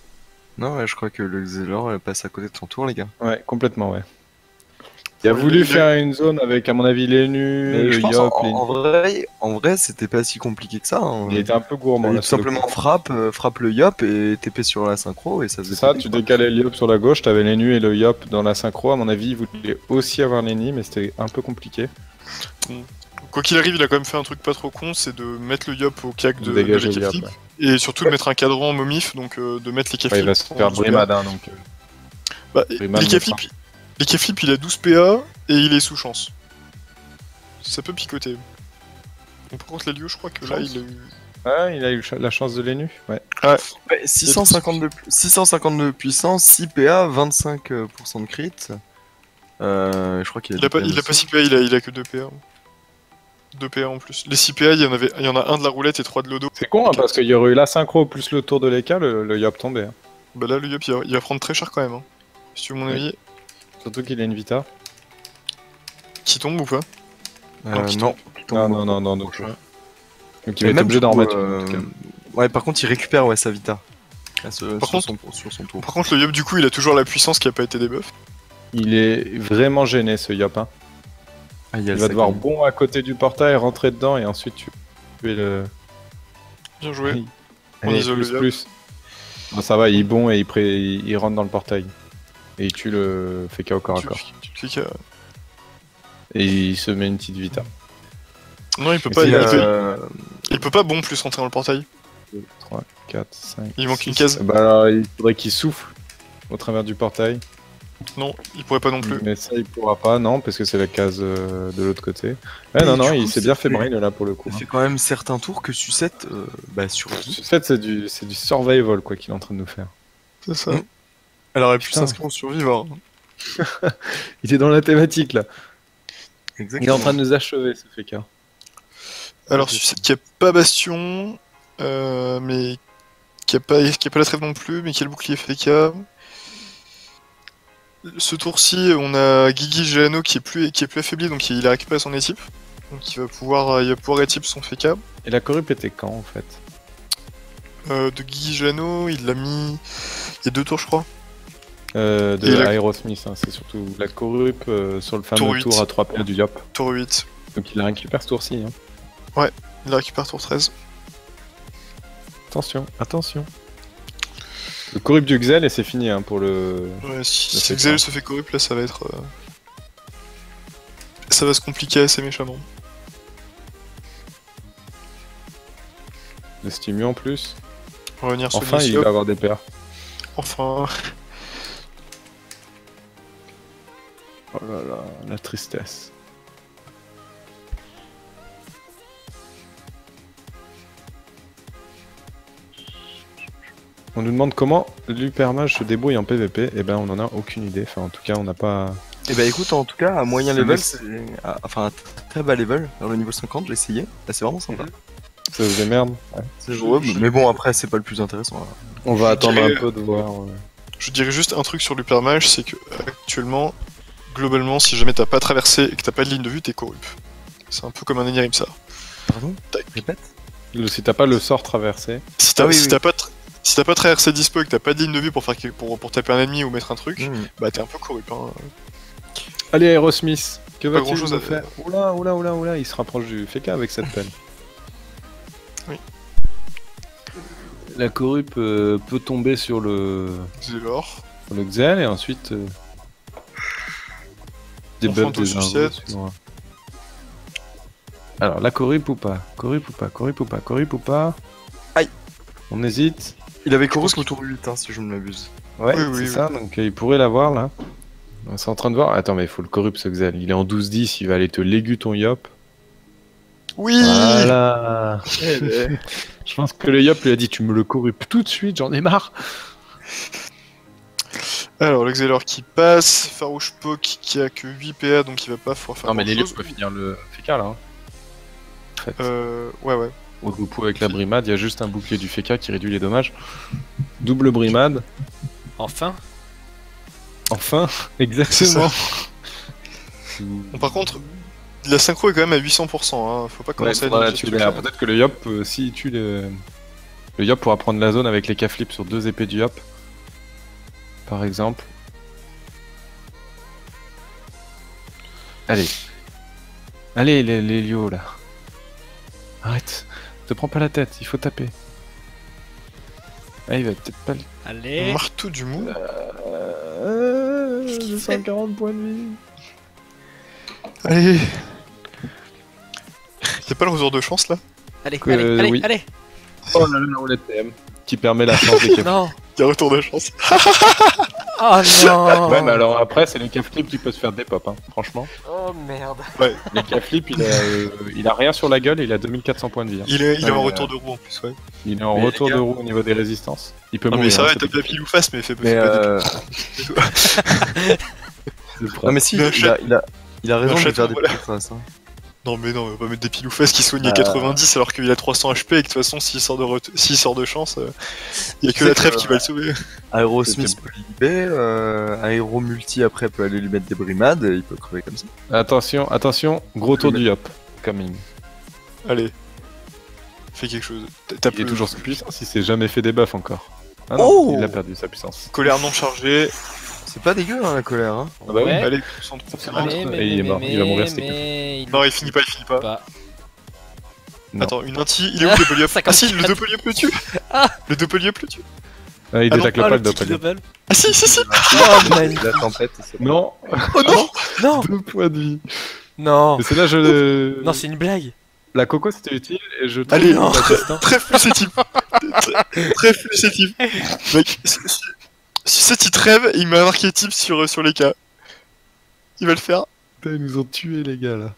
Non, ouais, je crois que le Xelor passe à côté de son tour, les gars. Ouais, complètement, ouais. Il a Ouais, voulu il- faire une zone avec, à mon avis, les nus, Mais le je pense Yop, en vrai, c'était pas si compliqué que ça. Hein. Il était un peu gourmand. Il là, tout sur le simplement coup. frappe le Yop et TP sur la synchro et ça C'est faisait ça, péter, tu quoi. décalais le Yop sur la gauche, t'avais les nus et le Yop dans la synchro. À mon avis, il voulait aussi avoir les nus, mais c'était un peu compliqué. Quoi qu'il arrive, il a quand même fait un truc pas trop con, c'est de mettre le Yop au cac de Dégager le l'Eka Yop. Flip, Ouais. et surtout de mettre un cadran en momif, donc de mettre les Ouais, il va se faire brimade, hein, donc. Bah, Brimade l'Eka mettra. Flip, l'Eka Flip, il a 12 PA et il est sous chance. Ça peut picoter. Donc, par contre, l'Helio, je crois que là, Chance. il a eu. Ah, il a eu la chance de les nus. Ouais. Ouais, 652 puissance, 6 PA, 25% de crit. Je crois qu'il Il a pas 6 PA, il a que 2 PA. 2 PA en plus. Les 6 PA, il y en a un de la roulette et 3 de l'odo. C'est con, hein, parce qu'il y aurait eu la synchro plus le tour de l'Eka, le Yop tombait. Hein. Bah là, le Yop, il va prendre très cher quand même. Hein. Si tu veux mon Oui. avis, Surtout qu'il a une Vita. qui tombe ou pas? qui Non. Non, donc. Ouais. Donc il va être obligé d'en remettre une, en tout cas. Ouais, par contre, il récupère sa Vita. Par contre- sur son tour. Par contre, le Yop, du coup, il a toujours la puissance qui a pas été débuff. Il est vraiment gêné ce Yop. Hein. Ah, Il va devoir bon à côté du portail, rentrer dedans et ensuite tuer le. Bien joué. Oui. On Allez, isole le Yop. plus. Non, ça va, il est bon et il rentre dans le portail. Et il tue le Feka au corps à corps. Tu cliques à... Et il se met une petite Vita. Non, il peut Et pas. c'est, Il Il peut pas bon plus rentrer dans le portail. 2, 3, 4, 5. Il manque une case. Bah alors, il faudrait qu'il souffle au travers du portail. Non, il pourrait pas non plus. Mais ça, il pourra pas, non, parce que c'est la case de l'autre côté. Ouais, non, du non, coup, il s'est ça bien fait fait- brain là pour le coup. Ça fait quand même certains tours que Sucette survit. Sucette, c'est du survival quoi qu'il est en train de nous faire. C'est ça. Elle aurait pu Putain. s'inscrire au survivant. Il est dans la thématique là. Il est Exactement. en train de nous achever ce fécard. Alors, Sucette qui a pas Bastion, mais qui a pas la trêve non plus, mais qui a le bouclier FK. Ce tour-ci, on a Guigui Gelano qui est plus affaibli, donc il a récupéré son équipe. Donc il va pouvoir équipe son FK. Et la corrupe était quand en fait? De Guigui Gelano, il l'a mis il y a 2 tours, je crois. De Et la- Aerosmith, hein, c'est surtout la corrupe sur le Tour fameux 8. tour à 3 PA du Yop. Tour 8. Donc il la récupère ce tour-ci. Hein. Il la récupère tour 13. Attention, attention. Le corrupe du Xel et c'est fini hein, pour le. Ouais, si Le si FK. Xel se fait corrupt, là ça va être. Ça va se compliquer assez méchamment. Le stimu en plus. Revenir sur Enfin, il Lucio. va avoir des paires. Enfin. Oh là là, la tristesse. On nous demande comment l'hypermage se débrouille en PVP. Eh ben, on en a aucune idée. Enfin, en tout cas, on n'a pas. Et bah écoute, en tout cas, à moyen C'est level, le- enfin à très bas level, dans le niveau 50, j'ai essayé. Là, c'est vraiment sympa. Ça se démerde. Ouais. C'est jouable, mais bon, après, c'est pas le plus intéressant. Là. On va attendre dirais- un peu de voir. Je dirais juste un truc sur l'hypermage, c'est que actuellement, globalement, si jamais t'as pas traversé et que t'as pas de ligne de vue, t'es corrupt. C'est un peu comme un Enirim ça. Pardon Tac. Répète. Si t'as pas le sort traversé. Si t'as Ah oui, si oui. t'as pas, si t'as pas traversé dispo et que t'as pas de ligne de vue pour taper un ennemi ou mettre un truc, Mmh. bah t'es un peu corrupt. Hein. Allez, Aerosmith. Que Pas va-t-il grand-chose nous à faire? Oula, oula, oula, oula. Il se rapproche du FK avec cette peine. Oui. La corrupe peut tomber sur le. Zélor. Sur le Xel et ensuite des Enfant buffs des de invos sucette. sur- Alors la corrupe ou pas? Corrupe ou pas? Corrupe ou pas? Corrupe ou pas? Aïe. On hésite. Il avait Chorus au tour 8, hein, si je ne m'abuse. Ouais, Oui, c'est oui, ça, donc il pourrait l'avoir là. On est en train de voir. Attends, mais il faut le corrupe ce Xel. Il est en 12-10, il va aller te légu ton Yop. Oui Voilà. Je pense que le Yop lui a dit tu me le corrupes tout de suite, j'en ai marre. Alors, le Xelor qui passe, Farouche Poke qui a que 8 PA donc il va pas pouvoir faire Non mais grand l'élite chose. peut finir le FK là. Hein. En fait. Ouais. Au repos avec la brimade, il y a juste un bouclier du FK qui réduit les dommages. Double brimade. Enfin, Enfin, exactement. Bon, par contre, la synchro est quand même à 800%, hein. Faut pas Ouais, commencer faudra à la négliger tuer. ce Alors, truc-là. peut-être que le Yop, s'il tue le Yop pourra prendre la zone avec les K-flips sur 2 épées du Yop. Par exemple. Allez. Allez, les Lio là. Arrête. Te prends pas la tête, il faut taper. Ah, il va peut-être pas le. allez. Marteau du mou. 240 points de vie. Allez. Y'a pas le retour de chance là? Allez, Que- allez, allez, oui. allez. Oh là là, la roulette TM. Qui permet la chance des K-flips. Non. Y'a retour de chance. Oh non. Ouais, mais alors après, c'est les K-flips qui peuvent se faire des pop, hein, franchement. Oh merde. Les K-flips, il a rien sur la gueule et il a 2400 points de vie. Hein. Il est Ouais, en retour de roue en plus, ouais. Il est en Mais retour les gars- de roue au niveau des résistances. Il peut Non mais mourir. ça va, hein, tape la pile ou face, mais fais Mais pas non, mais si, Mais il a raison de achète, faire des voilà. petites traces. Hein. Non mais non, on va pas mettre des piles ou face qui soignent à 90 alors qu'il a 300 HP et que de toute façon s'il sort de chance, y'a que sais la trêve que- qui va le sauver. Aerosmith peut l'IB, Aéro Multi après peut aller lui mettre des brimades et il peut crever comme ça. Attention, attention, gros tour du Yop. Coming. Allez. Fais quelque chose. Tape Il est le toujours sous puissance, il s'est jamais fait des buffs encore. Ah non, Oh il a perdu sa puissance. colère non chargée. C'est pas dégueu hein, la colère. Hein. Ah bah oui. Ouais. Allez, concentre-toi. Et il est mort, il va mourir, c'est Non, il finit pas, il finit pas. Pas. Non. Attends, une anti, il est où le Doppeliop? Ah si, le 54. Doppeliop le tue. Ah. Le Doppeliop le tue. Ah, il Ah non, détacle Ah, pas le le petit doppel. double. Ah si, si, si. Oh magnifique. La tempête, c'est pas. Non, Oh non. Non. 2 points de vie. Non. Mais c'est là je. Non, c'est une blague. La coco c'était utile et je trouve Allez, que hein. la Testin- Trêve plus sétif. Trêve plus sétif. Mec, si c'est il trêve, il m'a marqué type sur les cas. Il va le faire. Putain, ils nous ont tués les gars là.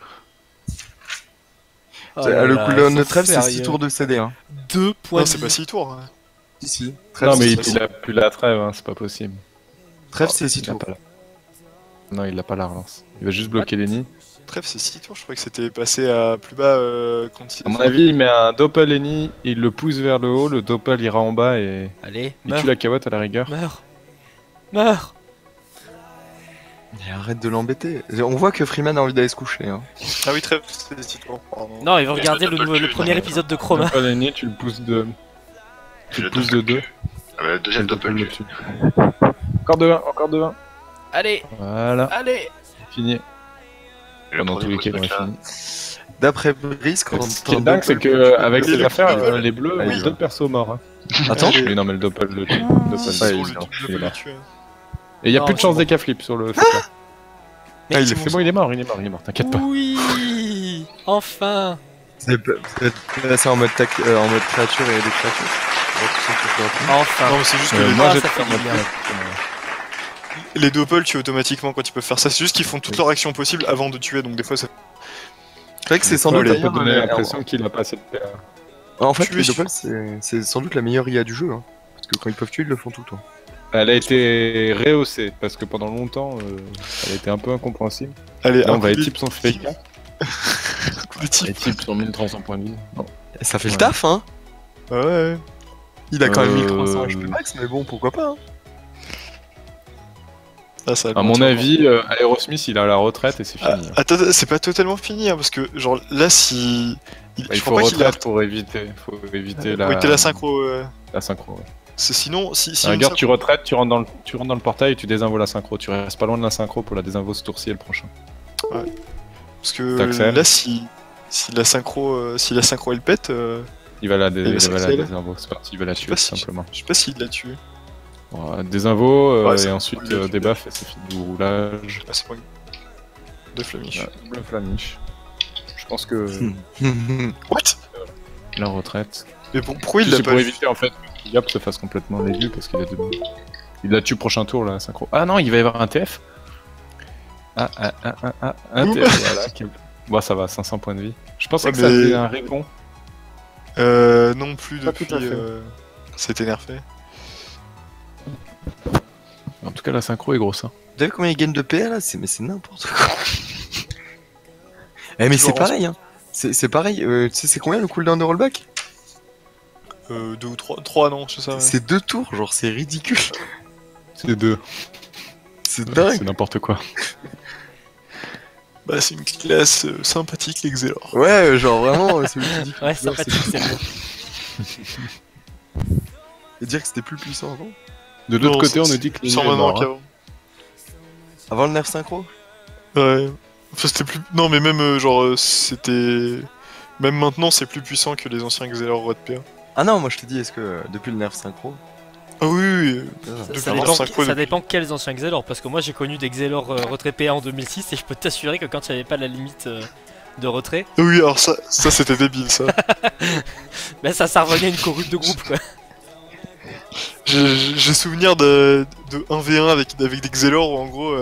Oh là Le là, cooldown ils de sont trêve, c'est 6 sérieux. tours de CD. Hein. 2 points Non, de c'est vie. pas 6 tours. Hein. Si. Non mais c'est il a plus la trêve, hein, c'est pas possible. Trêve, c'est 6 Il a tours. pas la- Non, il a pas la relance. Il va juste bloquer les nids. Trêve, c'est 6 tours. Je crois que c'était passé à plus bas quand il. À mon avis, il met un doppel Lenny, il le pousse vers le haut, le doppel ira en bas et Allez, il meurs, tue la cawotte à la rigueur. meurs, meurs. Mais arrête de l'embêter. On voit que Freeman a envie d'aller se coucher. Hein. Ah oui, trêve, c'est 6 tours. Pardon. Non, il va regarder le le doppel premier tue, épisode de Chroma. Doppel Lenny, tu le pousses de... Tu Le le pousses de 2. Ah bah, le deuxième doppel le tue. tue. Encore de 1, encore de 1. Allez, Voilà, allez. fini. Et le Dans tous premier les cas, on boss a là, fini. D'après Brice, quand Ce qui est dingue, c'est que avec Mais ces le affaires, doppel- les bleus, Oui. ils ont d'autres persos morts. Hein. Attends. Oui, non, mais le doppel le tue. Le doppel, Si, ouais, sur il le est mort. double Il est le mort. tue. Et il y a Non, plus de c'est chance bon. des K-flip sur le flip. Ah, il est C'est bon, il est mort, t'inquiète pas. Oui, enfin. C'est passé en mode créature et des créatures. Ouais, tout ça, tout ça. Enfin. Non, mais c'est juste que Moi, Ah, j'ai ça fait fait du bien. les doppels tuent automatiquement quand ils peuvent faire ça. C'est juste qu'ils font toutes leurs actions possibles avant de tuer. Donc des fois, ça. C'est vrai que c'est sans Ça doute peut d'ailleurs, donner l'impression qu'il a pas assez de PA. En fait, Tu les es doppels, c'est sans doute la meilleure IA du jeu. Hein. Parce que quand ils peuvent tuer, ils le font tout le temps. Elle a été rehaussée parce que pendant longtemps, elle a été un peu incompréhensible. Allez, Là, on un va coup les de- types sont fake. coup de type. Les types sont 1300 points de vie. Bon. Ça fait Ouais. le taf, hein. Ah ouais. Il a quand même 1300 Euh, HP max, mais bon, pourquoi pas. Hein. Ah, ça va À mon mentir, avis, Aerosmith il a la retraite et c'est Ah, fini. attends, c'est pas totalement fini, hein, parce que, genre, là, si. Il je faut crois pas qu'il a. retraite pour éviter la... la synchro. la synchro. Ouais. C'est sinon, si. Regarde, tu retraites, tu rentres dans le portail et tu désinvos la synchro. Tu restes pas loin de la synchro pour la désinvo ce tour-ci et le prochain. Parce que T'accèdes. là, si la synchro elle pète, Il va la, va il va la s'accélérer. désinvo, c'est parti, il va la tuer pas tout si- simplement. je sais pas s'il l'a tué. Bon, désinvo Ouais, et c'est ensuite cool, le- débuff et c'est fini du roulage. Ah, c'est pas de flamiche. Ouais, double flamiche. Je pense que What? la retraite. Mais bon, pourquoi il C'est l'a pour pas éviter en fait que Yop se fasse complètement l'élu parce qu'il a deux. Il la tue prochain tour la synchro. Ah non, il va y avoir un TF. Un Ouh. TF, voilà. Bon, ça va, 500 points de vie. Je pensais Ouais, que ça mais- faisait un répond. Non plus Pas depuis. tout à fait. C'était nerfé. En tout cas, la synchro est grosse. Hein. Vous avez combien il gagne de PA là? Mais c'est n'importe quoi. Eh, mais c'est Toujours en- pareil, hein. C'est pareil. Tu sais, c'est combien le cooldown de rollback? 2 ou 3 non, c'est ça. Ouais. C'est 2 tours, genre, c'est ridicule. C'est deux. C'est dingue. C'est n'importe quoi. Bah, c'est une classe sympathique, les Xelor. Ouais, genre vraiment, celui qui dit que Ouais, le cooldown, sympathique, c'est bon. Et dire que c'était plus puissant avant. De l'autre Non, côté, on c'est- nous dit que c'est les 120 mort, ans hein. qu'avant. Avant le nerf synchro? Ouais. Enfin, c'était plus. Non, mais même, c'était. Même maintenant, c'est plus puissant que les anciens Xelor Roi de PA. Ah non, moi je te dis, est-ce que depuis le nerf synchro? Ah oui, oui. Ça, Depuis Ça le dépend, synchro, ça depuis- dépend quels anciens Xelor, parce que moi j'ai connu des Xelor retrait PA en 2006 et je peux t'assurer que quand il n'y avait pas la limite de retrait, Ah oui, alors ça c'était débile, ça. bah ça revenait à une corrupte de groupe quoi. J'ai souvenir de 1v1 avec des Xelor où en gros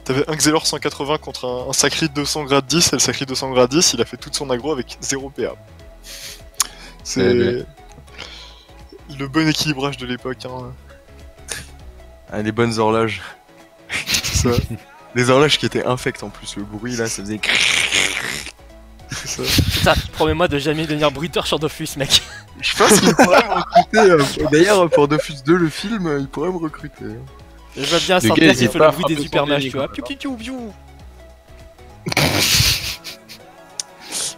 t'avais un Xelor 180 contre un Sacred 200 grade 10 et le Sacred 200 grade 10 il a fait toute son aggro avec 0 PA. C'est Eh le bon équilibrage de l'époque. Hein. Ah, les bonnes horloges. C'est ça. Les horloges qui étaient infectes en plus, le bruit là, ça faisait. C'est ça. Putain, promets-moi de jamais devenir bruiteur sur Dofus mec. Je pense qu'il pourrait me recruter. D'ailleurs, pour Dofus 2, le film, il pourrait me recruter. Je vois bien Les sans gars, qui n'hésitent fait pas le à bruit des frapper super son mages, nez, tu vois. quoi. Piou piou piou piou.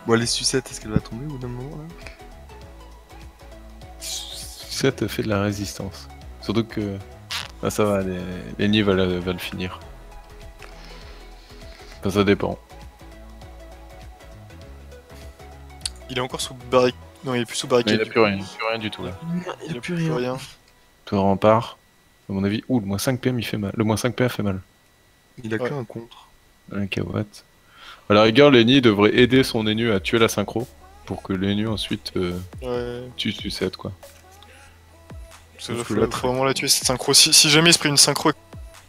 Bon, les sucettes, est-ce qu'elle va tomber au bout d'un moment là? Ça te fait de la résistance. Surtout que. Là, ça va, les nids veulent le finir. Enfin, ça dépend. Il est encore sous barricade. Non, il est plus sous Mais barricade. il a plus rien, du tout là. Il a plus rien. Tout rempart. À mon avis, le moins 5 PM il fait mal. Le moins 5 PA fait mal. Il a Ouais. que un contre. Un kawatt. À la rigueur, Lenny devrait aider son Enu à tuer la synchro. pour que les nus ensuite Ouais. tu sucettes quoi. Parce que Parce que faut, là, faut vraiment la tuer cette synchro. Si jamais il se prit une synchro,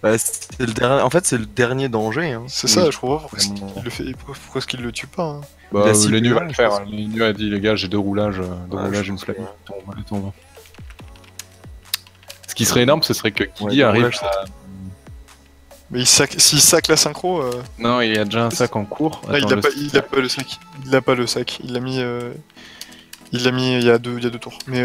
Bah, c'est le dernier... En fait, c'est le dernier danger. Hein. c'est ça, Oui. je comprends pas pourquoi Vraiment. il le fait. Pourquoi est-ce qu'il le tue pas hein. Bah, Il a ciblé les nus va là, le je faire. pense. Hein. Les nus a dit les gars, j'ai deux roulages, je une pense flamme. que- Tombe. Ce qui serait énorme, ce serait que Kiddy deux arrive roulages, à... Mais s'il sac la synchro, Non, il y a déjà un sac en cours. là, Attends, il a le pas, sac- il a pas le sac. Il a pas le sac. Il l'a mis. Il l'a mis il y a deux tours. Mais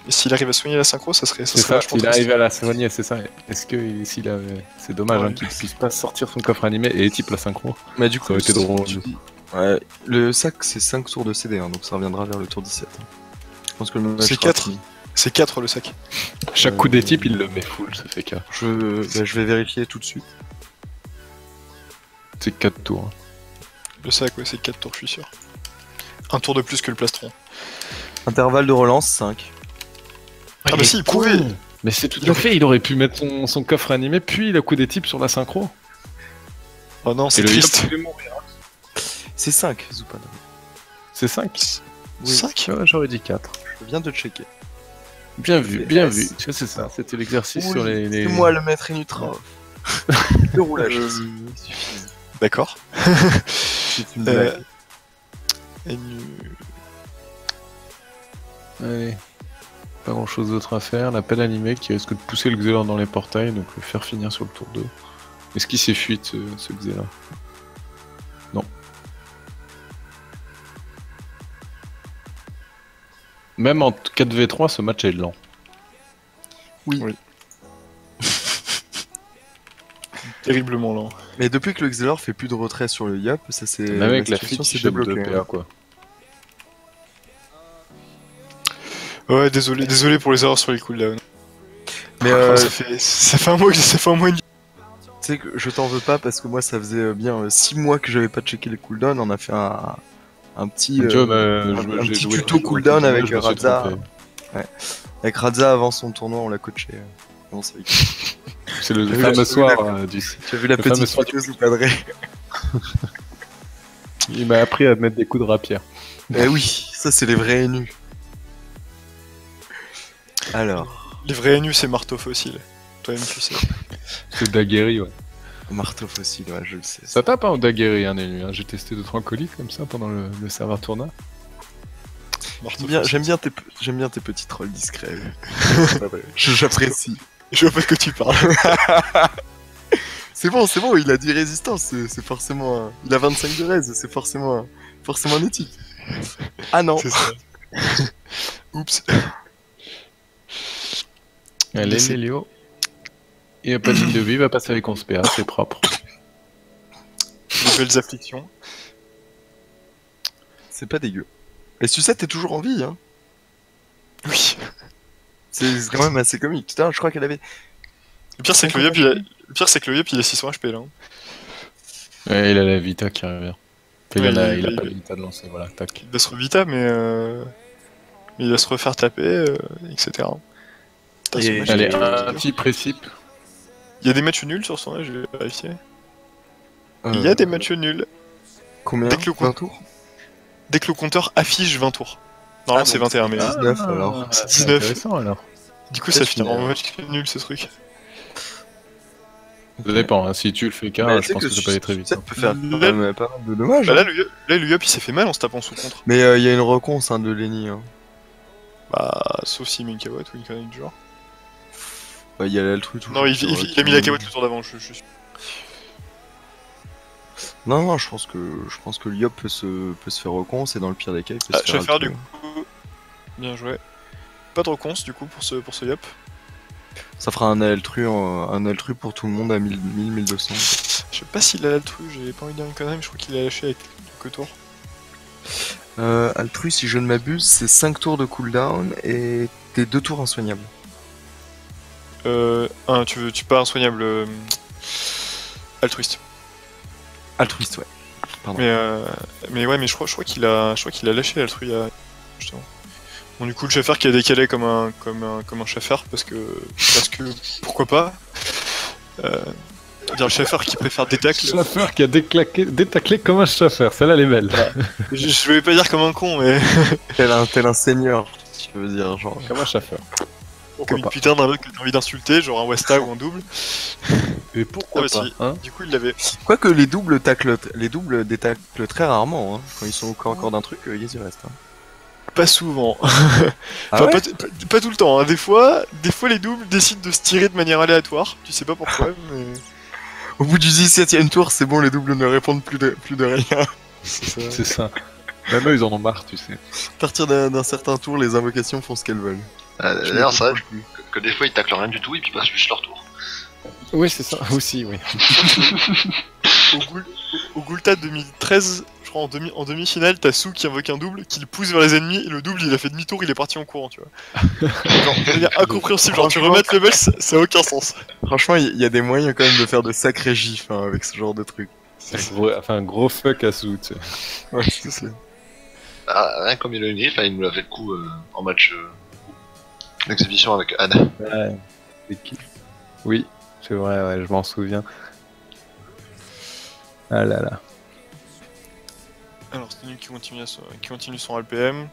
s'il arrive à soigner la synchro, ça serait. C'est serait ça, vachement s'il triste. arrive à la soigner, c'est ça. Est-ce que s'il a... C'est dommage Ouais. hein, qu'il puisse pas sortir son coffre animé et type la synchro. Mais du Ça coup, aurait été drôle. Ouais, le sac c'est 5 tours de CD, hein, donc ça reviendra vers le tour 17. hein. Je pense que le match C'est sera 4. fini. C'est 4 le sac. Chaque coup des types, il le met full, ça fait 4. Je vais vérifier tout de suite. C'est 4 tours. Le sac, ouais, c'est 4 tours, je suis sûr. Un tour de plus que le plastron. Intervalle de relance 5. Ah bah si, il pouvait. Mais c'est tout à fait, il aurait pu mettre son coffre animé, puis le coup des types sur la synchro. Oh non, c'est Et le triste. Yop, C'est 5, Zupan. c'est 5. 5 Ouais, j'aurais dit 4. Je viens de checker. Bien vu, C'est bien S. vu. C'est ça, c'était l'exercice Oui, sur les... c'est moi le maître Inutra. Le roulage. Suffit. D'accord. C'est une blague. Allez. Pas grand chose d'autre à faire. L'appel animé qui risque de pousser le Xelor dans les portails, donc le faire finir sur le tour 2. Est-ce qu'il s'est fuite ce Xelor? Non. Même en 4v3, ce match est lent. Terriblement lent. Mais depuis que le Xelor fait plus de retrait sur le Yop, ça c'est. Même avec la situation fiche s'est de débloquée. PA, quoi. Ouais, désolé pour les erreurs sur les cooldowns. Mais Ça fait un mois et demi. tu sais que je t'en veux pas parce que moi ça faisait bien 6 mois que j'avais pas checké les cooldowns. On a fait un petit, Tu vois, un j'ai petit joué tuto le jeu, cooldown avec je me suis Radza. trompé. Avec Radza avant son tournoi, on l'a coaché. Comment ça va être C'est le J'ai vu fameux la- soir du... Tu as vu la Le fameux petite soir photo sous padré. Il m'a appris à mettre des coups de rapière. Eh oui, ça c'est les vrais nus. Alors, Les vrais nus, c'est marteau fossile. Toi-même, tu sais. C'est Daguerri, ouais. marteau fossile, ouais, je le sais. Ça tape, hein, au Daguerri, hein, Nélu, hein. J'ai testé 2-3 colis comme ça pendant le serveur tournoi. Marteau J'aime fossile. bien tes petits trolls discrets. J'apprécie. Je vois pas de quoi tu parles. C'est bon, il a 10 résistances, c'est forcément il a 25 de rés, c'est forcément un éthique. Ah non. C'est ça. Oups. Allez, c'est- Lélio. Il n'y a pas de ligne de vie, il va passer avec 11 PA, c'est propre. De belles afflictions. C'est pas dégueu. Et Sucette t'es toujours en vie, hein. Oui. C'est quand même assez comique. Putain, je crois qu'elle avait. Le pire, c'est que le Yop, il a 600 HP là. hein. Ouais, il a la Vita qui revient. Enfin, Ouais, il a il- pas de Vita de lancer, voilà, tac. Il va se revita, mais il va se refaire taper, etc. Putain, ce Et- match, Allez, il est- un petit précipe. Il y a des matchs nuls sur ce tournoi, je vais vérifier. Euh, Il y a des matchs nuls. Combien Dès que le 20 tours Dès que le compteur affiche 20 tours. Normalement, c'est donc 21, mais 19 alors. c'est C'est 19. intéressant alors. Du coup, ça finira mais- en match nul ce truc. Ça dépend, hein. Si tu le fais Mais car, tu je sais pense que ça peut aller très vite. Sucette hein. peut faire quand même pas mal de dommages. Bah, hein. là, le Yop, il s'est fait mal en se tapant sous contre. Mais il y a une reconce hein, de Lenny. Hein. Bah, sauf s'il met une cabotte ou une connerie du genre. Bah, il y a l'altru toujours. Non, il a mis la cabotte le tour d'avant, je suis. Non, je pense que le Yop peut se faire reconce et dans le pire des cas, il peut Ah, se je faire. vais faire altru. du coup. Bien joué. Pas de reconce du coup pour ce Yop. Ça fera un altru pour tout le monde à 1200. Je sais pas s'il a l'altru, j'ai pas envie de dire une connerie, mais je crois qu'il a lâché avec quelques tours. Altru, si je ne m'abuse, c'est 5 tours de cooldown et t'es 2 tours insoignables. Tu pas insoignable. Altruiste. Altruiste, ouais. Pardon. Mais ouais, mais je crois qu'il a lâché l'altru il y a justement. Bon, du coup, le chauffeur qui a décalé comme un chauffeur parce que pourquoi pas. Bien le chauffeur qui préfère des tacles. Schaffer qui a détaclé comme un chauffeur, celle-là elle est belle. Je vais pas dire comme un con, mais tel un seigneur, tu veux dire, genre. Comme un chauffeur. comme une pas. putain d'un mec que t'as envie d'insulter, genre un Westa ou un double. Et Ah pourquoi bah pas si. hein. Du coup, il l'avait. Quoique les doubles détaclent très rarement, hein. Quand ils sont au corps d'un truc, ils y restent. Hein. Pas souvent. Ah Enfin, ouais pas tout le temps. Hein. Des fois, les doubles décident de se tirer de manière aléatoire. Tu sais pas pourquoi, mais. Au bout du 17ème tour, c'est bon, les doubles ne répondent plus de rien. C'est ça. Même eux ils en ont marre, tu sais. À partir d'un certain tour, les invocations font ce qu'elles veulent. D'ailleurs, c'est vrai que des fois ils taclent rien du tout et puis passent juste leur tour. Oui, c'est ça aussi, oui. Au Gulta 2013, je crois en demi-finale, t'as Sou qui invoque un double, qui le pousse vers les ennemis, et le double il a fait demi-tour, il est parti en courant, tu vois. Genre, de manière incompréhensible, genre tu remets le level, ça a aucun sens. Franchement, il y a des moyens quand même de faire de sacrés gifs hein, avec ce genre de truc. Un gros fuck à sous, tu sais. Ouais, c'est ça. Ah, rien comme il a une griffe, il nous l'a fait le coup en match d'exhibition avec Anne. Ouais. C'est qui Oui, c'est vrai, ouais, je m'en souviens. Ah là là. Alors, c'est lui qui continue son LPM.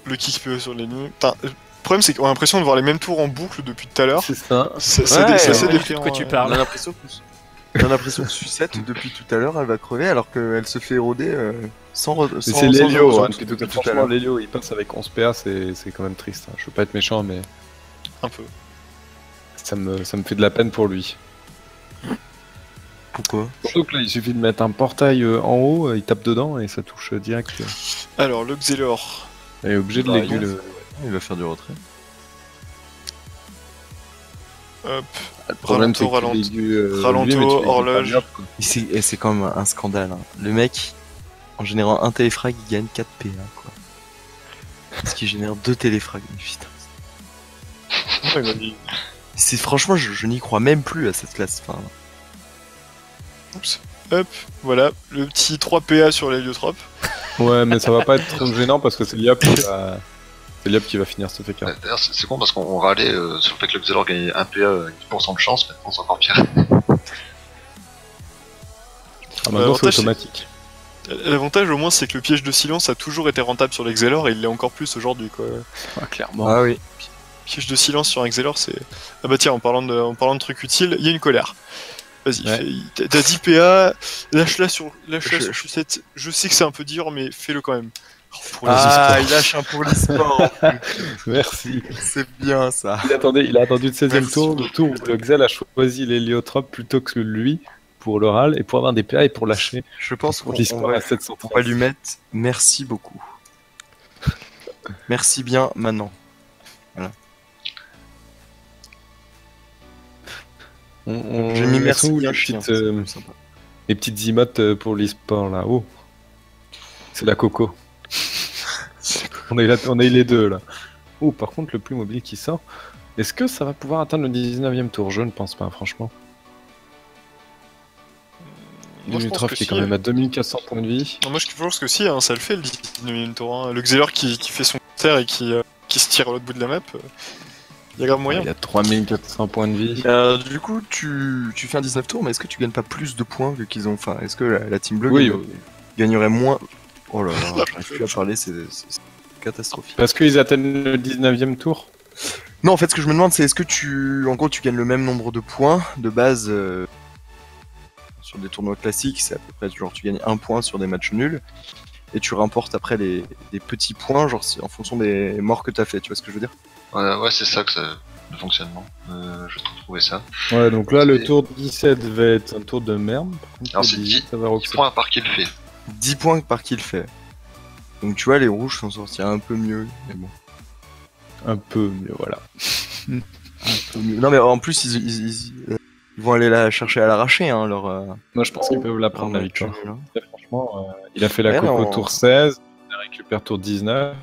Le kick PE sur l'ennemi. Putain, le problème c'est qu'on a l'impression de voir les mêmes tours en boucle depuis tout à l'heure. C'est ça. C'est Ouais, assez ouais. dépliant. De quoi tu On parles a l'impression que Sucette, depuis tout à l'heure, elle va crever alors qu'elle se fait éroder sans. Mais c'est Lélio, hein, depuis tout à franchement, l'heure. Lélio, il passe avec 11 PA, c'est quand même triste. Hein. Je veux pas être méchant, mais Un peu. ça me fait de la peine pour lui. Pourquoi Surtout que là, il suffit de mettre un portail en haut, il tape dedans et ça touche direct. Alors, le Xelor. Il est obligé de Bah, l'aiguiller. Il va faire du retrait. Hop. Le problème, c'est Ralento, qu'il aiguille, Ralento, lui, mais tu l'aiguilles pas horloge. bien, quoi. Et c'est quand même un scandale. Hein. Le mec, en générant un téléfrag, il gagne 4 PA, quoi. Parce qu'il génère 2 téléfrags. Mais putain. C'est franchement, je n'y crois même plus à cette classe. Enfin, Oups. Hop. Voilà. Le petit 3 PA sur l'héliotrope. Ouais, mais ça va pas être trop gênant parce que c'est Liap qui va finir ce FK. D'ailleurs, c'est con parce qu'on râlait sur le fait que le Xelor gagnait 1 PA avec 10% de chance, maintenant c'est encore pire. Ah, maintenant c'est l'avantage, automatique. L'avantage au moins c'est que le piège de silence a toujours été rentable sur l'Exelor et il l'est encore plus aujourd'hui quoi. Ah, clairement. ah oui. Piège de silence sur un Xelor c'est... Ah bah tiens, en parlant de trucs utiles, il y a une colère. Vas-y, Ouais. t'as 10 PA, lâche-la sur Sucette. Je sais que c'est un peu dur mais fais-le quand même. Oh, pour les Ah, e-sports. il lâche un pour l'e-sport. Merci. C'est bien ça. Il a attendu le 16ème Merci tour, le tour où le Xel a choisi l'héliotrope plutôt que lui pour l'oral et pour avoir des PA et pour lâcher. Je pense Pour qu'on l'e-sport va, à 700. on va lui mettre merci beaucoup. Merci bien maintenant. J'ai mis merci où bien les chien. petites, c'est plus sympa. les petites emotes pour l'e-sport là. Oh, c'est la coco. on a eu les deux là. Oh, par contre, le plus mobile qui sort. Est-ce que ça va pouvoir atteindre le 19ème tour? Je ne pense pas, franchement. Moi, je pense Dimitrov que qui est si. quand même à 2400 points de vie. Non, moi je pense que si, hein, ça le fait le 19ème tour. Hein. Le Xelor qui fait son terre et qui se tire à l'autre bout de la map, il y a grave moyen. Il a 3400 points de vie. Du coup, tu fais un 19 tours, mais est-ce que tu gagnes pas plus de points vu qu'ils ont. Enfin, est-ce que la team bleue Oui, gagnerait moins. Oh là là, j'arrive plus à parler, c'est catastrophique. Parce qu'ils atteignent le 19ème tour. Non, en fait, ce que je me demande, c'est est-ce que tu. En gros, tu gagnes le même nombre de points de base sur des tournois classiques, c'est à peu près genre tu gagnes 1 point sur des matchs nuls, et tu remportes après des petits points, genre en fonction des morts que t'as fait, tu vois ce que je veux dire? Ouais, c'est ça que ça, le fonctionnement. Je trouvé ça. Ouais, donc là, le C'est- tour 17 va être un tour de merde. Par contre, Alors, le c'est 18, ça va 10 roxer. points par kill fait. 10 points par kill fait. Donc tu vois, les rouges sont sortis un peu mieux, mais bon. Un peu mieux, voilà. Un peu mieux. Non, mais en plus, ils vont aller la chercher à l'arracher, hein, leur. Moi, je pense qu'ils peuvent la prendre, la leur victoire. match nul, hein. Et franchement, il a fait la Ouais, coco on- tour 16, il récupère tour 19.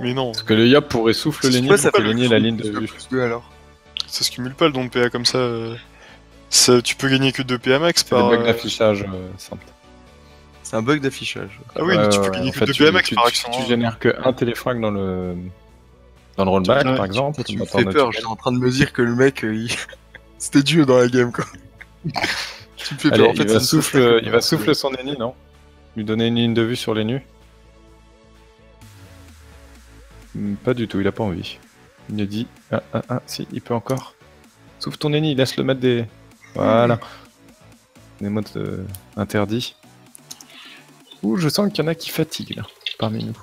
Mais non, Parce que le Yop pourrait souffle Lenny Ouais, pour ça fait éliminer la ligne de plus vue. plus 2 alors. ça se cumule pas le don de PA comme ça. Ça, tu peux gagner que 2 PA max C'est des par. bugs d'affichage simples. C'est un bug d'affichage. Ah oui, mais tu peux Ouais, gagner en que fait, 2 tu, PA max tu- par tu- action. tu hein. génères que un téléfrag dans le rollback, Ouais, par exemple. Tu me dans fais ton peur, naturel. j'étais en train de me dire que le mec, c'était Dieu dans la game quoi. Tu me fais peur, Allez, en fait, il va c'est une il va souffler son ennemi, non? Lui donner une ligne de vue sur les nus? Pas du tout, il a pas envie. Il a dit, si, il peut encore. Souffle ton ennemi, laisse le mettre des... Voilà. Des modes interdits. Ouh, je sens qu'il y en a qui fatiguent, là, parmi nous.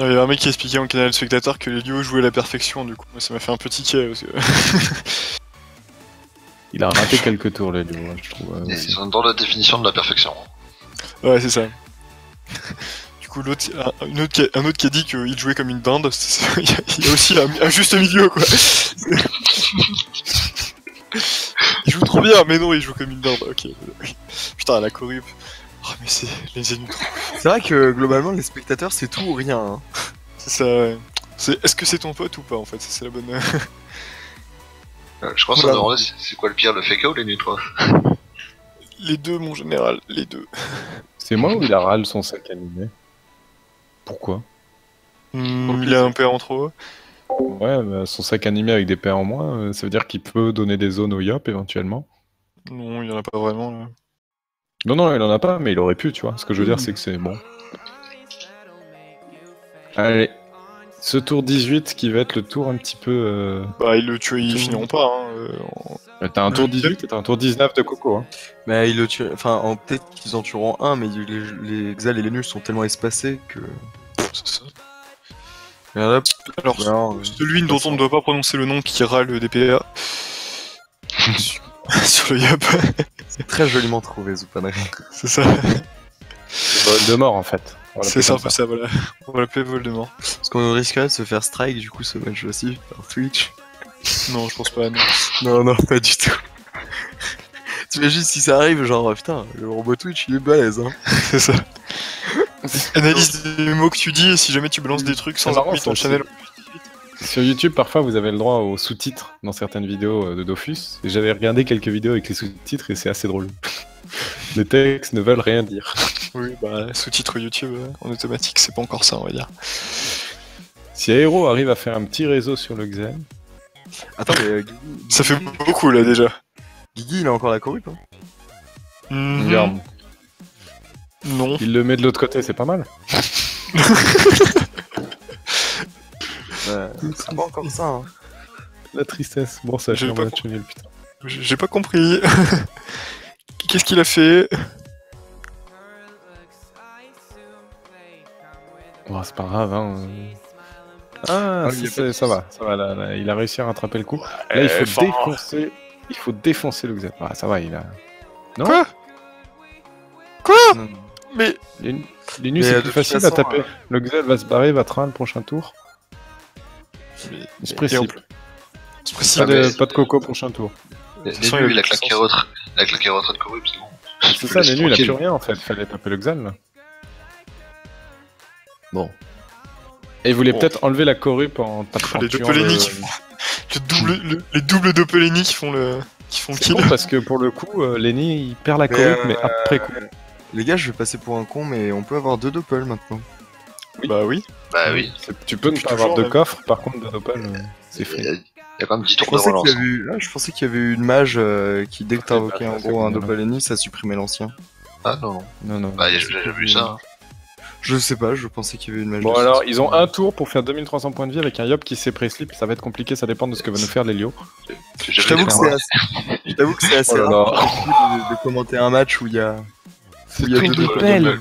Il y avait un mec qui expliquait en canal spectateur que les duos jouaient à la perfection, du coup, moi, ça m'a fait un peu tiquer parce que. Il a raté quelques tours, là, du coup, je trouve. Ils aussi. sont dans la définition de la perfection. Ouais, c'est ça. Du coup, l'autre, un autre qui a dit qu'il jouait comme une dinde, il y a aussi un juste milieu, quoi. Il joue trop bien, mais non, il joue comme une dinde, ok. Putain, la corrup. Oh, mais c'est les ennemis trop. C'est vrai que globalement, les spectateurs, c'est tout ou rien. Hein. C'est ça, ouais. Est-ce que c'est ton pote ou pas, en fait? C'est la bonne. Je crois que ça Voilà. demandait c'est quoi le pire, le fake ou les nuits, toi? Les deux, mon général, les deux. C'est moi ou il a râle son sac animé? Pourquoi? Il a un PA en trop. Ouais, bah, son sac animé avec des PA en moins, ça veut dire qu'il peut donner des zones au Yop éventuellement. Non, il y en a pas vraiment, là. Non, il en a pas, mais il aurait pu, tu vois. Ce que je veux dire, c'est que c'est bon. Allez. Ce tour 18 qui va être le tour un petit peu... Bah, ils finiront pas, hein. T'as un tour 18 et t'as un tour 19 de Coco, hein. Mais ils le tuent. Enfin, peut-être qu'ils en tueront un, mais les Xal et les nuls sont tellement espacés que. C'est ça. Regarde, hop, Alors, voilà, celui dont on ne doit pas prononcer le nom qui râle des PA. Sur le Yop. c'est très joliment trouvé, Zupanari. C'est ça. Voldemort, en fait. On va C'est l'appeler ça, comme ça, voilà. On va l'appeler Voldemort. Parce qu'on risquerait de se faire strike du coup ce match aussi par Twitch. Non, je pense pas, non. Non, pas du tout. T'imagines si ça arrive, genre putain, le robot Twitch il est balèze hein. C'est ça. Analyse des mots que tu dis et si jamais tu balances des trucs sans C'est marrant, appuyer ton ça, channel. Sur YouTube, parfois, vous avez le droit aux sous-titres dans certaines vidéos de Dofus. Et j'avais regardé quelques vidéos avec les sous-titres et c'est assez drôle. Les textes ne veulent rien dire. Oui, bah, sous-titres YouTube en automatique, c'est pas encore ça, on va dire. Si Aero arrive à faire un petit réseau sur le Xen, Attends, mais Ça fait beaucoup là déjà. Guigui il a encore la corrupe hein. regarde, Non. il le met de l'autre côté, c'est pas mal. C'est pas encore ça hein. La tristesse. Bon, ça J'ai change pas match nul, putain. J'ai pas compris. Qu'est-ce qu'il a fait? Bon, c'est pas grave, hein. Ah, Ah, si, il y a pas de ça va, là, il a réussi à rattraper le coup. Là, il faut défoncer le Xen. Ah, ça va, il a... Non. Quoi? Non. Mais Les nus, Mais, c'est de plus toute facile façon, à taper. Le Xen va se barrer, va train le prochain tour. Il se précipite. c'est Pas précis. mais- de Coco prochain tour. Les façon, nuls, il il a a claqué retraite. Il a claqué retraite corrupte, c'est bon. C'est ça, les nuls, il a plus rien en fait. Fallait taper le Xen là. Bon. Et il voulait Bon. peut-être enlever la corrupe en tapant. Les tuant Doppeleni le- qui font les doubles Doppeleni qui font le C'est kill. con parce que pour le coup, Lenny il perd la Mais, corrupe, mais après coup. Les gars, je vais passer pour un con, mais on peut avoir 2 doppels maintenant. Bah oui. Bah oui. Tu peux ne Depuis pas avoir toujours, de même. coffre, par contre de Doppel, c'est Il free. y a quand même 10 Je tours de pensais relance. qu'il y avait eu... je pensais qu'il y avait eu une mage qui, dès que t'invoquais bah, en c'est gros un combien, doppel ennemi, ça supprimait l'ancien. Ah non, non. Non, non. Bah, j'ai déjà vu ça. hein. Je sais pas, je pensais qu'il y avait une mage. Bon de alors, sauce. ils ont un tour pour faire 2300 points de vie avec un Yop qui s'est pré-slip, ça va être compliqué, ça dépend de ce que va nous faire l'Helio. J'ai Je déjà t'avoue vu que ça, c'est moi. assez... Je t'avoue que c'est assez Oh là rare là. pour le coup, de commenter un match où il y a... C'est Il y a tour deux de doppels. pelle.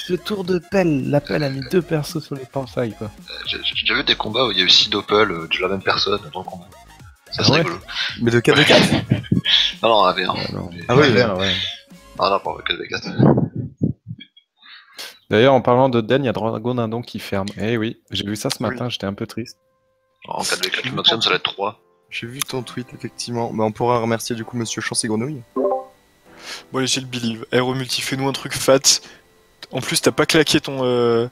Ce tour de pelle, la pelle a mis 2 persos sur les pansailles quoi. J'ai déjà vu des combats où il y a eu 6 doppels de la même personne dans le combat. Ça Ah c'est ouais rigolo. Mais de 4 de 4 Non, non, un V1. Ah oui, ouais. Ah non, pas 4v4. D'ailleurs, en parlant de Den, il y a Dragon Dindon qui ferme. Eh oui, j'ai vu ça ce matin, j'étais un peu triste. En 4v4, le maximum ça va être 3. J'ai vu ton tweet, effectivement. Bah, on pourra remercier du coup Monsieur Chance et Grenouille. Bon, allez, j'ai le believe. Aéromulti, fais-nous un truc fat. En plus, t'as pas claqué ton.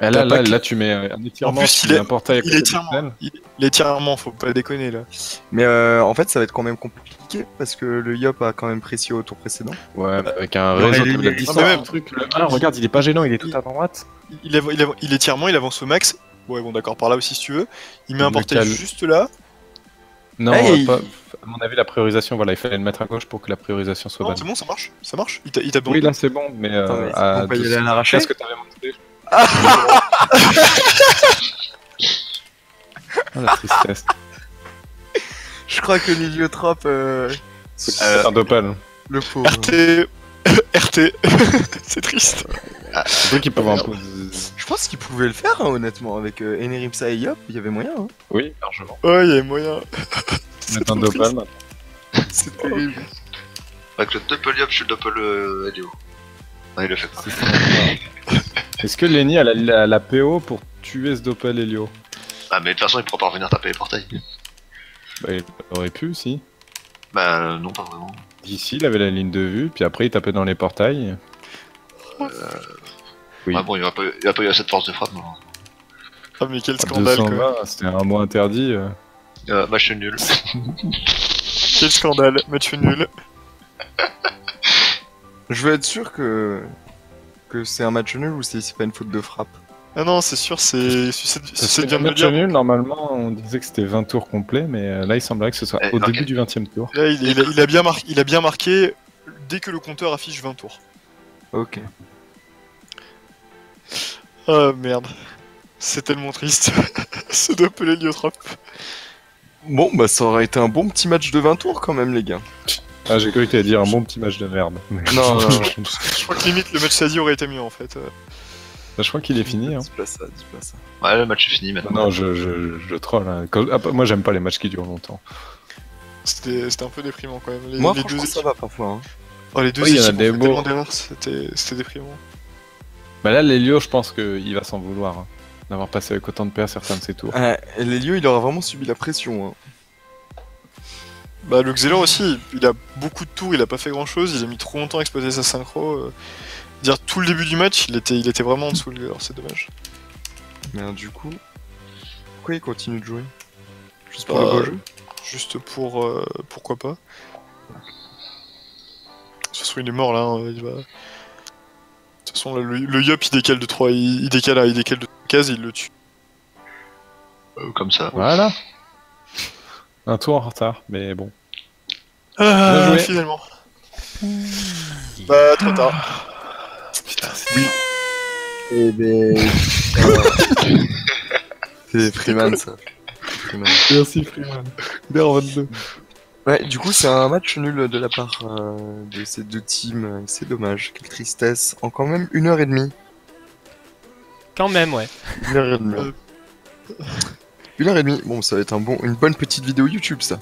Et T'as pas là, tu mets un étirement, En plus, tu il mets est- un portail Il est tirement. Il est tirement, faut pas déconner là. Mais en fait, ça va être quand même compliqué parce que le Yop a quand même précis au tour précédent. Ouais, avec un Ouais, réseau il de la est- distance, Ah, mais même- le truc. Regarde, il est pas gênant, il est tout à droite. Il est tirement, il avance au max. Ouais, bon, d'accord, par là aussi si tu veux. Il met un Le portail cal- juste là. Non, Hey pas... à mon avis, la priorisation, voilà, il fallait le mettre à gauche pour que la priorisation soit Non, bonne. c'est bon, ça marche. Ça marche. Il tape dans Oui, le là c'est bon, mais Attends, mais à on peut y aller 200. à l'arraché. Qu'est-ce que t'avais montré Oh, la tristesse. Je crois que l'héliotrope, C'est un dopal. le pauvre. RT. RT. C'est triste. C'est vrai qu'il peut avoir un peu. Je pense qu'il pouvait le faire, hein, honnêtement, avec Eneripsa et Yop, il y avait moyen. Hein. Oui, largement. Ouais, il y a moyen. Mettre un dopal maintenant. C'est terrible. Avec le double Yop, je suis le double Helio. Non, il le fait pas. Est-ce que Lenny a la PO pour tuer ce dopal Helio? Ah, mais de toute façon, il pourra pas revenir taper les portails. Bah, il aurait pu, si. Bah, non, pas vraiment. D'ici, il avait la ligne de vue, puis après, il tapait dans les portails. Oui. Ah bon, il va pas eu assez de force de frappe, non. Ah, mais quel À scandale 220, quoi. c'était un mot interdit. Match nul. Quel scandale. Match nul. Je veux être sûr que c'est un match nul ou c'est pas une faute de frappe. Ah non, c'est sûr, c'est C'est bien un de le match dire. nul, normalement, on disait que c'était 20 tours complets, mais là, il semblerait que ce soit Eh, au ok. début du 20ème tour. Là, il a bien marqué dès que le compteur affiche 20 tours. Ok. Ah merde. C'est tellement triste. Ce double héliotrope. Bon, bah ça aurait été un bon petit match de 20 tours quand même, les gars. Ah, j'ai cru que t'allais dire un bon petit match de merde. Non, non, non. Je crois que limite le match Sadi aurait été mieux en fait. Bah, je crois qu'il est fini. Hein. Dis pas ça, dis pas ça. Ouais, le match est fini maintenant. Non, je troll. Hein. Moi, j'aime pas les matchs qui durent longtemps. C'était un peu déprimant quand même. Moi, les franchement, deux ça équipes, va parfois. Hein. oh, les deux Oui, il y en a équipes ont des fait beaux. tellement d'erreurs, c'était déprimant. Bah là, l'Helio, je pense qu'il va s'en vouloir. Hein, d'avoir passé avec autant de paires certains de ses tours. L'Helio, il aura vraiment subi la pression. Hein. Bah le Xelor aussi, il a beaucoup de tours, il a pas fait grand chose, il a mis trop longtemps à exploiter sa synchro. Dire tout le début du match, il était vraiment en dessous le Xelor, c'est dommage. Mais du coup, pourquoi il continue de jouer? Juste pour Bah, le beau jeu? Juste pour pourquoi pas. De toute façon il est mort là, hein, il va. De toute façon le Yop il décale de 3, il décale de 3 cases et il le tue. Comme ça. Voilà. Un tour en retard, mais bon. Ah, joué. finalement. Bah trop tard. Putain, Eh ben. C'est Freeman ça. Freeman. Merci Freeman. BR22. Ouais, du coup, c'est un match nul de la part de ces deux teams. C'est dommage. Quelle tristesse. En quand même 1h30. Quand même, ouais. 1h30. 1h30. Bon, ça va être une bonne petite vidéo YouTube ça.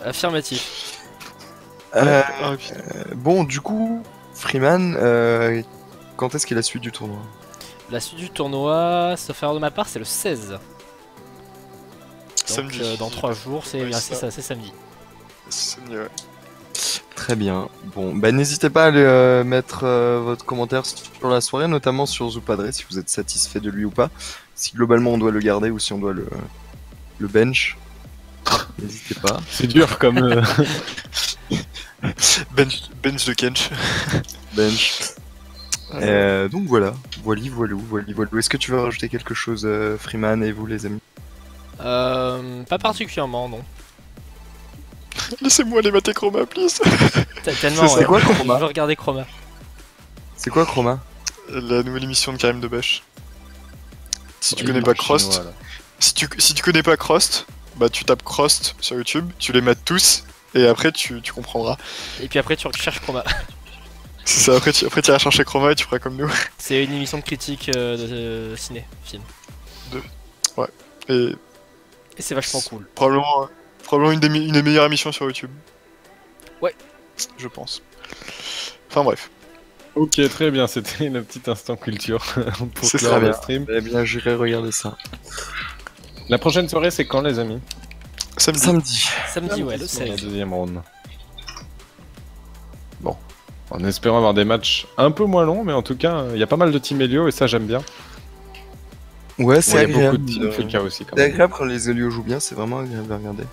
Affirmatif. Ah, putain. Bon, du coup, Freeman, quand est-ce qu'il a la suite du tournoi? La suite du tournoi, sauf erreur de ma part, c'est le 16. Donc, Samedi. dans 3 jours, c'est Ouais, bien, c'est c'est ça, c'est samedi. C'est mieux, ouais. Très bien. Bon, bah n'hésitez pas à aller mettre votre commentaire sur la soirée, notamment sur Zupadre, si vous êtes satisfait de lui ou pas. Si globalement on doit le garder ou si on doit le bench. N'hésitez pas. C'est dur comme. Bench de Kench. Bench. Donc voilà. Voilou. Est-ce que tu veux rajouter quelque chose, Freeman, et vous les amis? Pas particulièrement, non. Laissez-moi aller mater Chroma, please. Tellement, C'est quoi, Chroma? Je veux regarder Chroma. C'est quoi Chroma? La nouvelle émission de Karim Debache. Si tu Il connais est pas chinois, Crost, là. si tu connais pas Crost, bah tu tapes Crost sur YouTube, tu les mates tous, et après tu comprendras. Et puis après, tu cherches Chroma. C'est ça, après tu iras chercher Chroma et tu feras comme nous. C'est une émission de critique de ciné, film. Et Et c'est vachement cool. probablement une des meilleures émissions sur YouTube. Ouais. Je pense. Enfin bref. Ok, très bien, c'était le petit instant culture pour C'est clore très le bien. stream. Eh bien, j'irai regarder ça. La prochaine soirée, c'est quand, les amis? Samedi. Samedi. Samedi, ouais, le C'est la 16. deuxième round. En espérant avoir des matchs un peu moins longs, mais en tout cas, il y a pas mal de team Helio et ça j'aime bien. Ouais, c'est Il y a beaucoup agréable. de team Fuka aussi quand C'est même. agréable quand les Helio jouent bien, c'est vraiment agréable à regarder.